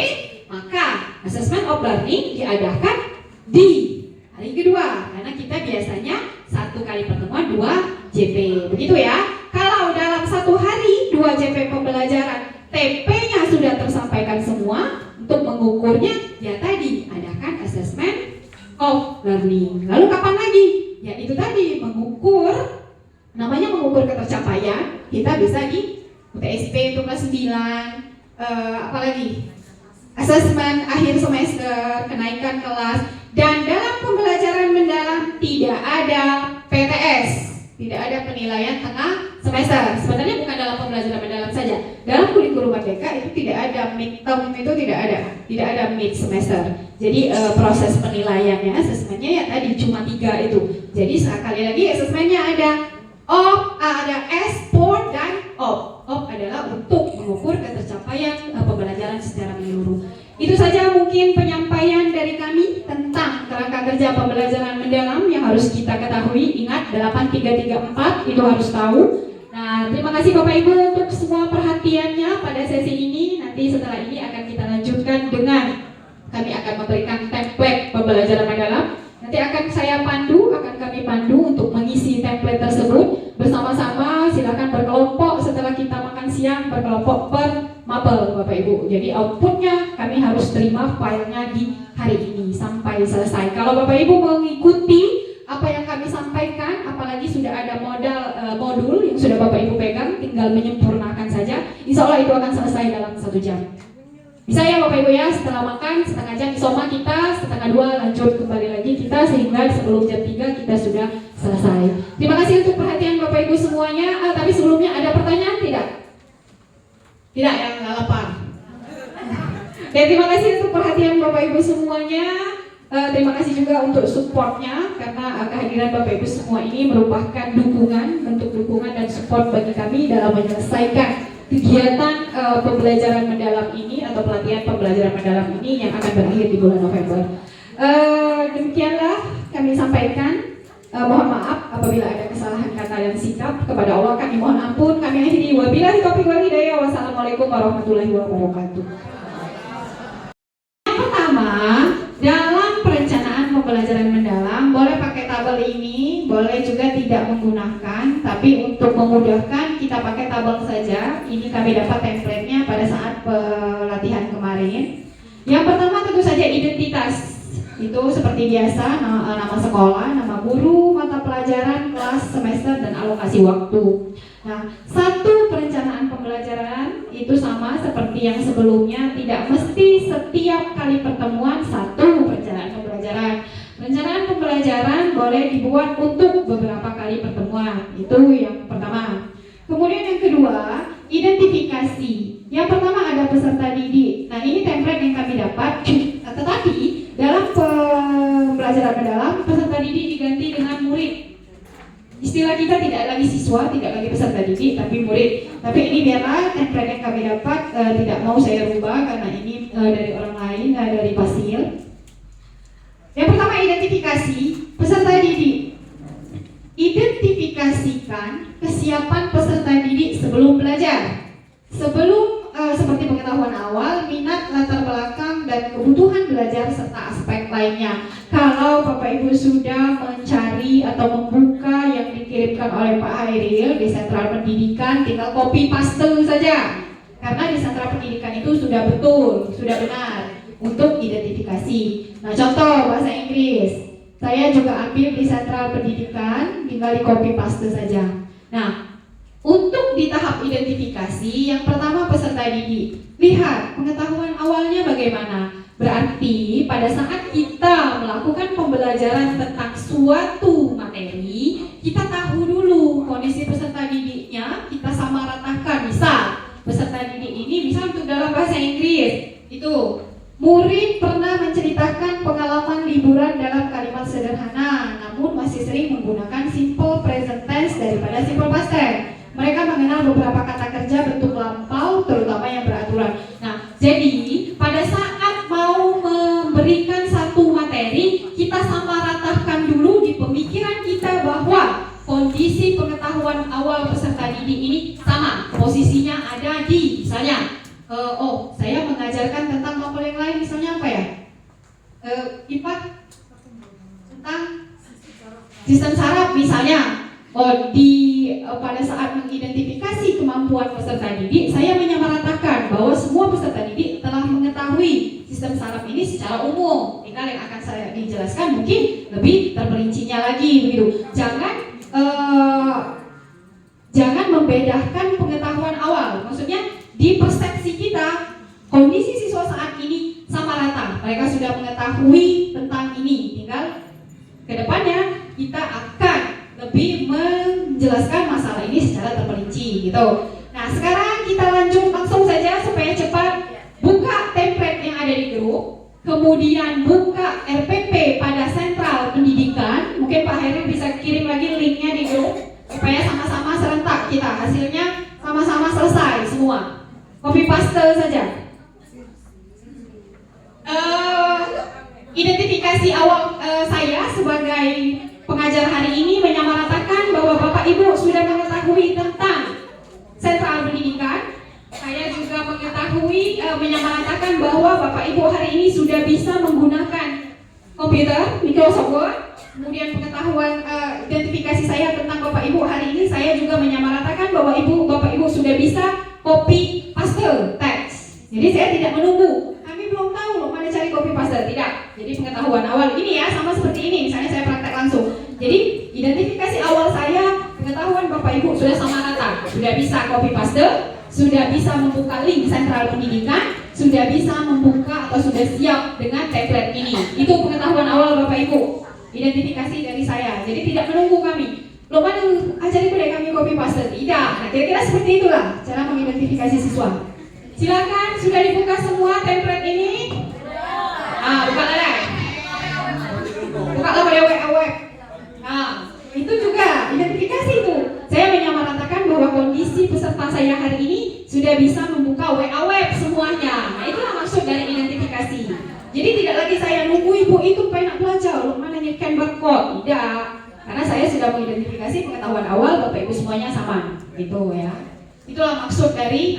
maka assessment of learning diadakan di hari kedua. Karena kita biasanya 1 kali pertemuan 2 JP, begitu ya. Kalau dalam 1 hari 2 JP pembelajaran, TP-nya sudah tersampaikan semua, untuk mengukurnya ya tadi adakan assessment of learning. Lalu kapan lagi? Ya itu tadi mengukur, namanya mengukur ketercapaian. Kita bisa di UTSP untuk kelas 9, apalagi assessment akhir semester, kenaikan kelas. Dan dalam pembelajaran mendalam tidak ada PTS, tidak ada penilaian tengah semester. Sebenarnya bukan dalam pembelajaran mendalam saja. Dalam kurikulum Merdeka itu tidak ada midterm, itu tidak ada mid semester. Jadi proses penilaiannya, asesmennya ya tadi cuma 3 itu. Jadi sekali lagi asesmennya ada of, ada S, for, dan of. Of adalah untuk mengukur ketercapaian pembelajaran secara menyeluruh. Itu saja mungkin penyampaian dari kami tentang kerangka kerja pembelajaran mendalam yang harus kita ketahui. Ingat 8334 itu harus tahu. Nah, terima kasih Bapak Ibu untuk semua perhatiannya pada sesi ini. Nanti setelah ini akan kita lanjutkan dengan kami akan memberikan template pembelajaran mendalam. Nanti akan kami pandu untuk mengisi template tersebut bersama-sama. Silakan berkelompok setelah kita makan siang, berkelompok per mapel Bapak Ibu. Jadi outputnya kami harus terima filenya di hari ini sampai sampai selesai. Kalau Bapak Ibu mengikuti apa yang kami sampaikan, apalagi sudah ada modul yang sudah Bapak Ibu pegang, tinggal menyempurnakan saja, insya Allah itu akan selesai dalam 1 jam. Bisa ya Bapak Ibu ya, setelah makan setengah jam isoma kita, setengah 2 lanjut kembali lagi kita, sehingga sebelum jam 3 kita sudah selesai. Terima kasih untuk perhatian Bapak Ibu semuanya. Tapi sebelumnya ada pertanyaan tidak? Tidak, yang nggak lapar. Ya, terima kasih untuk perhatian Bapak Ibu semuanya. Terima kasih juga untuk supportnya, karena kehadiran Bapak Ibu semua ini merupakan dukungan, bentuk dukungan dan support bagi kami dalam menyelesaikan kegiatan pembelajaran mendalam ini atau pelatihan pembelajaran mendalam ini yang akan berakhir di bulan November. Demikianlah kami sampaikan. Mohon maaf apabila ada kesalahan kata dan sikap, kepada Allah kami mohon ampun. Kami akhiri, wabillahi taufiq wal hidayah. Wassalamualaikum warahmatullahi wabarakatuh. Yang pertama, dalam perencanaan pembelajaran mendalam boleh pakai tabel ini, boleh juga tidak menggunakan, tapi untuk memudahkan kita pakai tabel saja. Ini kami dapat template-nya pada saat pelatihan kemarin. Yang pertama tentu saja identitas. Itu seperti biasa, nama sekolah, nama guru, mata pelajaran, kelas, semester, dan alokasi waktu. Nah, satu perencanaan pembelajaran itu sama seperti yang sebelumnya, tidak mesti setiap kali pertemuan satu perencanaan pembelajaran. Perencanaan pembelajaran boleh dibuat untuk beberapa kali pertemuan. Itu yang pertama. Kemudian yang kedua, identifikasi. Yang pertama ada peserta didik. Nah, ini template yang kami dapat. Tetapi dalam pembelajaran mendalam, peserta didik diganti dengan murid. Istilah kita tidak lagi siswa, tidak lagi peserta didik, tapi murid. Tapi ini biarlah template yang kami dapat, tidak mau saya rubah karena ini dari orang lain, dari Pasil. Yang pertama, identifikasi peserta didik. Identifikasikan kesiapan peserta didik sebelum belajar. Sebelum seperti pengetahuan awal, minat, latar belakang, dan kebutuhan belajar serta aspek lainnya. Kalau Bapak Ibu sudah mencari atau membuka yang dikirimkan oleh Pak Hairil di Sentral Pendidikan, tinggal copy paste saja. Karena di Sentral Pendidikan itu sudah betul, sudah benar untuk identifikasi. Nah, contoh bahasa Inggris, saya juga ambil di Sentral Pendidikan, tinggal di copy paste saja. Nah, untuk di tahap identifikasi, yang pertama peserta didik. Lihat pengetahuan awalnya bagaimana. Berarti pada saat kita melakukan pembelajaran tentang suatu materi, kita tahu dulu kondisi peserta didiknya, kita samaratakan. Misal, peserta didik ini misal untuk dalam bahasa Inggris, itu murid pernah menceritakan pengalaman liburan dalam kalimat sederhana, namun masih sering menggunakan simple present tense daripada simple past tense. Mereka mengenal beberapa kata kerja bentuk lampau, terutama yang beraturan. Nah, jadi pada saat mau memberikan satu materi, kita samaratakan dulu di pemikiran kita bahwa kondisi pengetahuan awal peserta didik ini sama, posisinya ada di, misalnya, saya mengajarkan tentang novel yang lain, misalnya apa ya? IPA tentang sistem saraf, misalnya. Pada saat mengidentifikasi kemampuan peserta didik, saya menyamaratakan bahwa semua peserta didik telah mengetahui sistem saraf ini secara umum. Tinggal yang akan saya dijelaskan mungkin lebih terperincinya lagi begitu. Jangan membedakan pengetahuan awal. Maksudnya di persepsi kita, kondisi siswa saat ini sama rata. Mereka sudah mengetahui tentang ini. Tinggal kedepannya kita akan lebih menjelaskan masalah ini secara terperinci gitu. Nah, sekarang kita lanjut langsung saja supaya cepat. Buka template yang ada di grup, kemudian buka RPP pada Sentral Pendidikan. Mungkin Pak Hairil bisa kirim lagi linknya di grup supaya sama-sama serentak kita hasilnya sama-sama selesai semua. Copy paste saja. Identifikasi awal saya sebagai pengajar hari ini menyamaratakan bahwa Bapak Ibu sudah mengetahui tentang Sentral Pendidikan. Saya juga mengetahui, menyamaratakan bahwa Bapak Ibu hari ini sudah bisa menggunakan komputer, Microsoft Word. Kemudian pengetahuan identifikasi saya tentang Bapak Ibu hari ini, saya juga menyamaratakan bahwa Bapak Ibu sudah bisa copy paste teks. Jadi saya tidak menunggu, kami belum tahu loh mana cari copy paste, tidak. Jadi Jadi pengetahuan awal ini ya sama seperti ini, misalnya saya praktek langsung. Jadi identifikasi awal saya, pengetahuan Bapak Ibu sudah sama rata, sudah bisa copy paste, sudah bisa membuka link sentral pendidikan, sudah bisa membuka atau sudah siap dengan template ini. Itu pengetahuan awal Bapak Ibu, identifikasi dari saya. Jadi tidak menunggu kami. Loh mana ajarin deh kami copy paste? Tidak. Nah kira-kira seperti itulah cara mengidentifikasi siswa. Silakan, sudah dibuka semua template ini? Buka lah. Buka lah pada web. Nah, itu juga identifikasi itu. Saya menyamaratakan bahwa kondisi peserta saya hari ini sudah bisa membuka WA web semuanya. Nah, itulah maksud dari identifikasi. Jadi tidak lagi saya nunggu ibu itu pengen belajar, loh mana nyekan barcode. Tidak. Karena saya sudah mengidentifikasi pengetahuan awal Bapak Ibu semuanya sama, gitu ya. Itulah maksud dari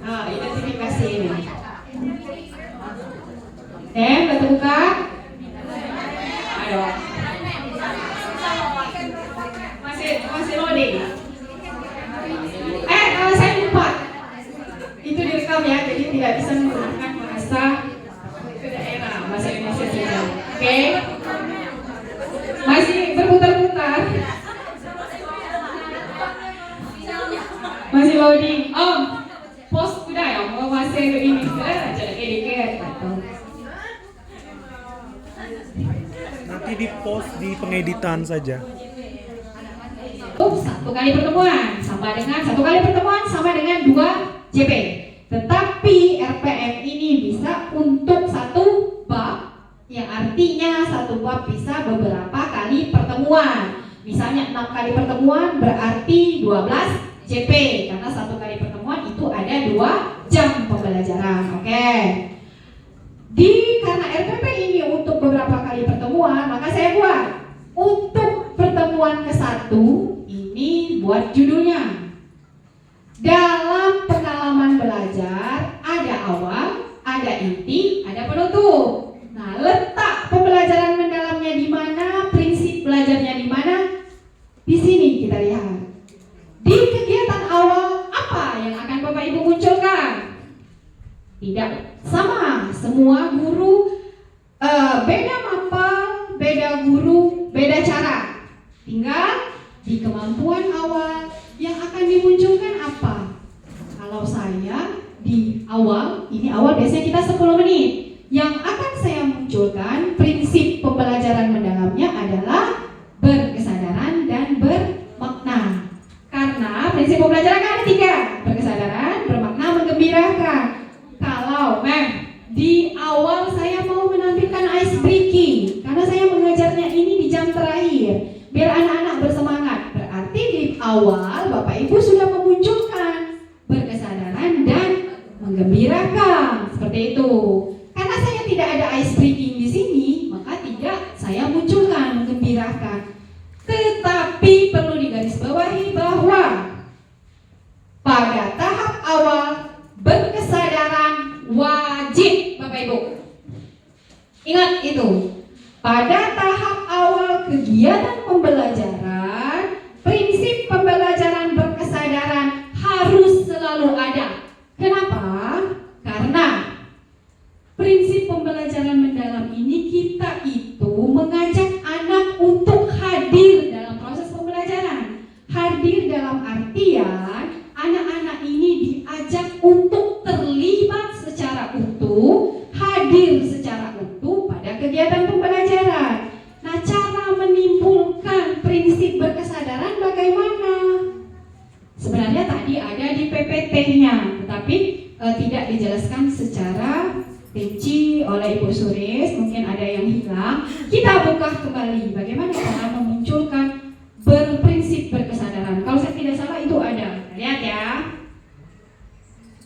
identifikasi ini. Udah terbuka? Ayo. Masih loading. Saya lupa. Itu direkam ya, jadi tidak bisa menggunakan bahasa daerah, bahasa Indonesia saja. Oke? Masih berputar-putar. Masih loading. Post udah ya, mau masih ini aja dikit. Nanti di post di pengeditan saja. Satu kali pertemuan sama dengan 2 JP. Tetapi RPM ini bisa untuk satu bab, yang artinya satu bab bisa beberapa kali pertemuan. Misalnya 6 kali pertemuan berarti 12 JP, karena satu kali pertemuan itu ada 2 jam pembelajaran. Oke. Karena RPP ini untuk beberapa kali pertemuan, maka saya buat untuk pertemuan ke-1 ini buat judulnya. Dalam pengalaman belajar ada awal, ada inti, ada penutup. Nah, letak pembelajaran mendalamnya di mana, prinsip belajarnya di mana? Di sini kita lihat. Di kegiatan awal apa yang akan Bapak Ibu munculkan? Tidak sama, semua guru beda mapel, beda guru, beda cara. Tinggal di kemampuan awal yang akan dimunculkan apa? Kalau saya di awal, ini awal biasanya kita 10 menit. Yang akan saya munculkan prinsip pembelajaran mendalamnya adalah berkesadaran dan bermakna. Karena prinsip pembelajaran kan ada 3, berkesadaran, bermakna, menggembirakan. Kalau di awal saya mau menampilkan ice breaking, karena saya mengajarnya ini di jam terakhir, biar anak-anak bersemangat. Berarti di awal Bapak Ibu sudah memunculkan berkesadaran dan menggembirakan, seperti itu. Karena saya tidak ada ice breaking di sini, maka tidak saya munculkan menggembirakan. Tetapi perlu digarisbawahi bahwa pada tahap awal berkesadaran wajib, Bapak Ibu. Ingat itu. Pada tahap awal kegiatan pembelajaran, prinsip pembelajaran berkesadaran harus selalu ada. Kenapa? Karena prinsip pembelajaran mendalam ini kita itu mengajak anak untuk hadir dalam proses pembelajaran. Hadir dalam artian anak-anak ini diajak untuk terlibat secara utuh, hadir secara utuh pada kegiatan pembelajaran. Nah, cara menimbulkan prinsip berkesadaran bagaimana? Sebenarnya tadi ada di PPT-nya, tetapi tidak dijelaskan secara rinci oleh Ibu Suris, mungkin ada yang hilang. Kita buka kembali bagaimana cara memunculkan berprinsip berkesadaran. Kalau saya tidak salah itu ada. Lihat ya.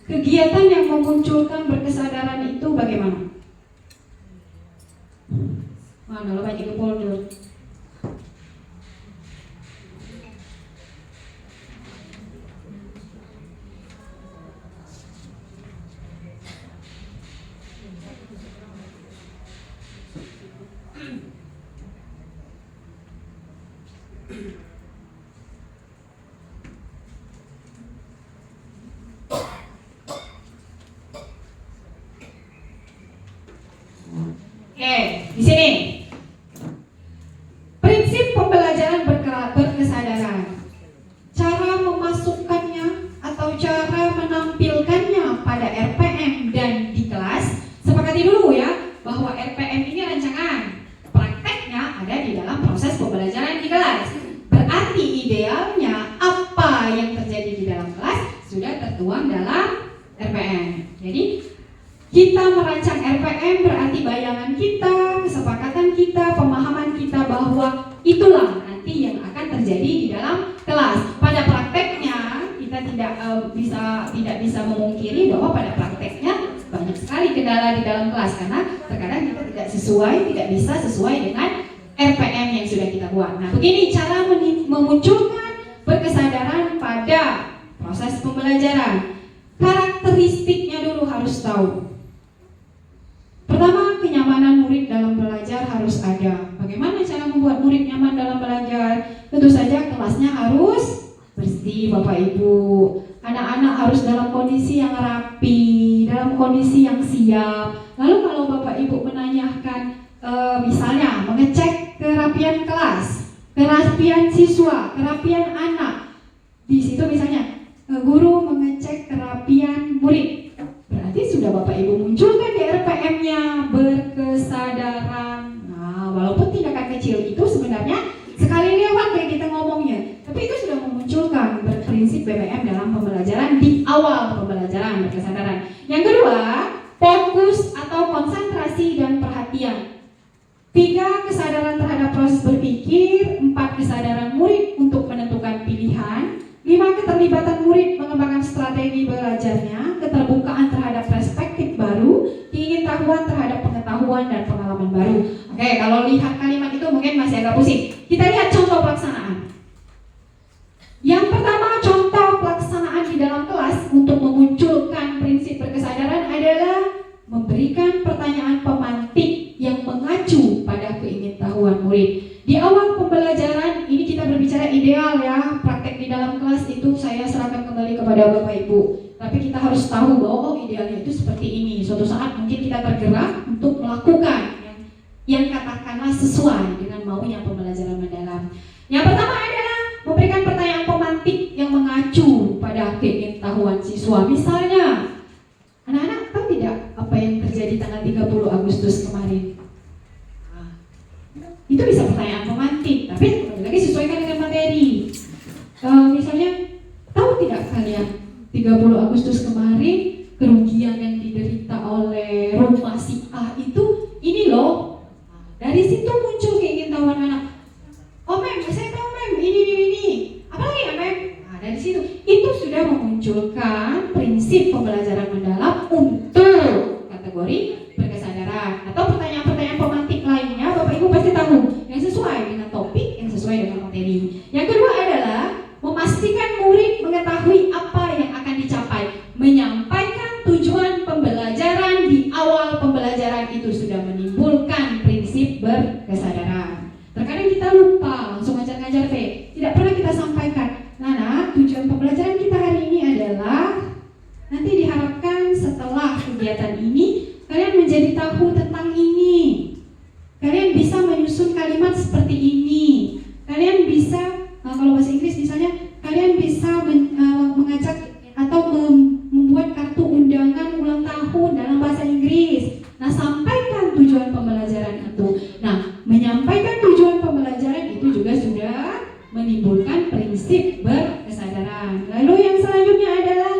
Kegiatan yang memunculkan berkesadaran itu bagaimana? Mana lo banyak kepol dulu. Oke, di sini. Prinsip pembelajaran berkesadaran. Cara memasukkannya atau cara menampilkannya pada RPM dan di kelas. Sepakati dulu ya bahwa RPM ini rancangan. Prakteknya ada di dalam proses pembelajaran di kelas. Berarti idealnya apa yang terjadi di dalam kelas sudah tertuang dalam RPM. Jadi kita merancang RPM berarti bayangan kita, kesepakatan kita, pemahaman kita bahwa itulah nanti yang akan terjadi di dalam kelas. Pada prakteknya kita tidak bisa memungkiri bahwa pada prakteknya banyak sekali kendala di dalam kelas karena terkadang kita tidak bisa sesuai dengan RPM yang sudah kita buat. Nah, begini cara memunculkan berkesadaran pada proses pembelajaran. Karakteristiknya dulu harus tahu. Pertama, kenyamanan murid dalam belajar harus ada. Bagaimana cara membuat murid nyaman dalam belajar? Tentu saja kelasnya harus bersih, Bapak Ibu. Anak-anak harus dalam kondisi yang rapi, dalam kondisi yang siap. Lalu kalau Bapak Ibu menanyakan, misalnya mengecek kerapian kelas, kerapian siswa, kerapian anak. Di situ misalnya, guru mengecek kerapian murid. Berarti sudah Bapak Ibu munculkan di RPM-nya berkesadaran. Nah, walaupun tindakan kecil itu sebenarnya sekali lewat kayak kita ngomongnya, tapi itu sudah memunculkan berprinsip BBM dalam pembelajaran di awal pembelajaran berkesadaran. Yang kedua, fokus atau konsentrasi dan perhatian. 3, kesadaran terhadap proses berpikir. 4, kesadaran murid untuk menentukan pilihan. 5, keterlibatan murid mengembangkan strategi belajarnya, keterbukaan terhadap perspektif baru, keingintahuan terhadap pengetahuan dan pengalaman baru. Oke, kalau lihat kalimat itu mungkin masih agak pusing. Kita lihat contoh pelaksanaan. Yang pertama, contoh pelaksanaan di dalam kelas untuk memunculkan prinsip berkesadaran adalah memberikan pertanyaan pemantik yang mengacu pada keingintahuan murid. Di awal pembelajaran, ini kita berbicara ideal ya, praktek di dalam kelas itu saya serahkan kembali kepada Bapak Ibu. Tapi kita harus tahu bahwa idealnya itu seperti ini. Suatu saat mungkin kita bergerak untuk melakukan yang katakanlah sesuai dengan maunya pembelajaran mendalam. Yang pertama adalah memberikan pertanyaan pemantik yang mengacu pada keingintahuan siswa. Misalnya, anak-anak tahu tidak apa yang terjadi tanggal 30 Agustus kemarin? Itu bisa pertanyaan pemantik, tapi lagi sesuaikan dengan materi. Misalnya, tahu tidak kalian 30 Agustus kemarin kerugian yang diderita oleh rumah si A itu ini loh. Dari situ muncul keingintahuan anak. Oh mem, saya tahu mem, ini. Apalagi ya mem? Nah, dari situ itu sudah memunculkan prinsip pembelajaran mendalam untuk kategori berkesadaran. Atau pertanyaan-pertanyaan pemantik lainnya, Bapak Ibu pasti tahu yang sesuai dengan topik, yang sesuai dengan materi. Yang kedua adalah memastikan murid mengetahui apa yang akan dicapai. Menyampaikan tujuan pembelajaran di awal pembelajaran itu sudah menimbulkan prinsip berkesadaran. Terkadang kita lupa langsung ngajar-ngajar tidak pernah kita sampaikan. Nana, tujuan pembelajaran kita hari ini adalah nanti diharapkan setelah kegiatan ini kalian menjadi tahu tentang ini. Kalian bisa menyusun kalimat seperti ini. Kalian bisa, kalau bahasa Inggris misalnya, kalian bisa mengajak atau membuat kartu undangan ulang tahun dalam bahasa Inggris. Nah, sampaikan tujuan pembelajaran itu. Nah, menyampaikan tujuan pembelajaran itu juga sudah menimbulkan prinsip berkesadaran. Lalu yang selanjutnya adalah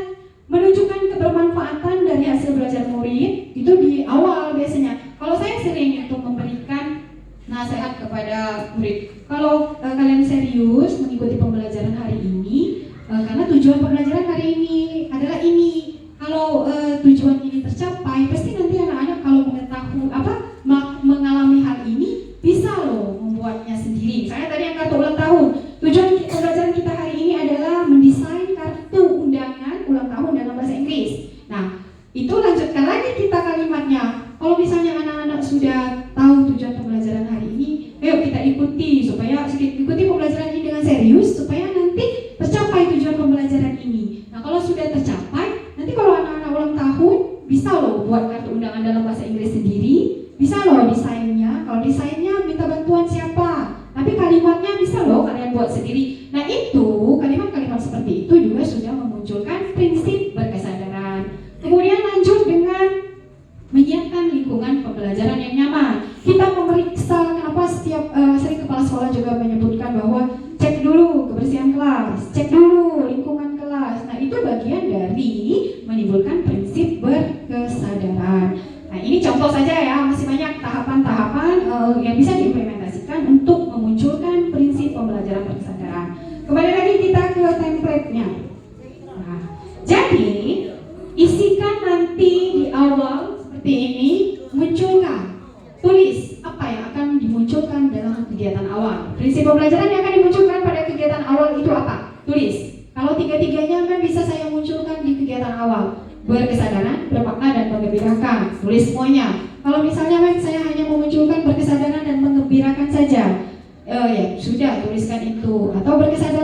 menunjukkan kebermanfaatan dari hasil belajar murid. Itu di awal biasanya. Kalau saya sering untuk memberikan nasihat kepada murid, kalau kalian serius mengikuti pembelajaran hari ini, karena tujuan pembelajaran hari ini adalah ini. Kalau tujuan ini tercapai, pasti nanti anak-anak kalau mengalami hal ini bisa loh membuatnya sendiri. Misalnya tadi yang kartu ulang tahun, tujuan pembelajaran kita hari ini adalah mendesain kartu undangan ulang tahun dalam bahasa Inggris. Nah, itu lanjutkan lagi kita kalimatnya. Kalau misalnya anak-anak sudah tahu tujuan pembelajaran hari ini, ayo kita ikuti pembelajaran ini dengan serius supaya nanti tercapai tujuan pembelajaran ini. Nah, kalau sudah tercapai, nanti kalau anak-anak ulang tahun bisa loh buat kartu undangan dalam kepala sekolah juga menyebutkan bahwa cek dulu kebersihan kelas, cek dulu lingkungan kelas. Nah, itu bagian dari menimbulkan prinsip berkesadaran. Nah, ini contoh saja ya, masih banyak tahapan-tahapan yang bisa diimplementasikan untuk memunculkan prinsip pembelajaran berkesadaran. Kembali lagi kita ke template-nya. Nah, jadi isikan nanti di awal seperti ini, munculkan, tulis apa yang akan dimunculkan dalam kegiatan awal. Prinsip pembelajaran yang akan dimunculkan pada kegiatan awal itu apa? Tulis. Kalau tiga-tiganya kan bisa saya munculkan di kegiatan awal. Berkesadaran, bermakna, dan menggembirakan. Tulis semuanya. Kalau misalnya saya hanya memunculkan berkesadaran dan menggembirakan saja, ya sudah tuliskan itu. Atau berkesadaran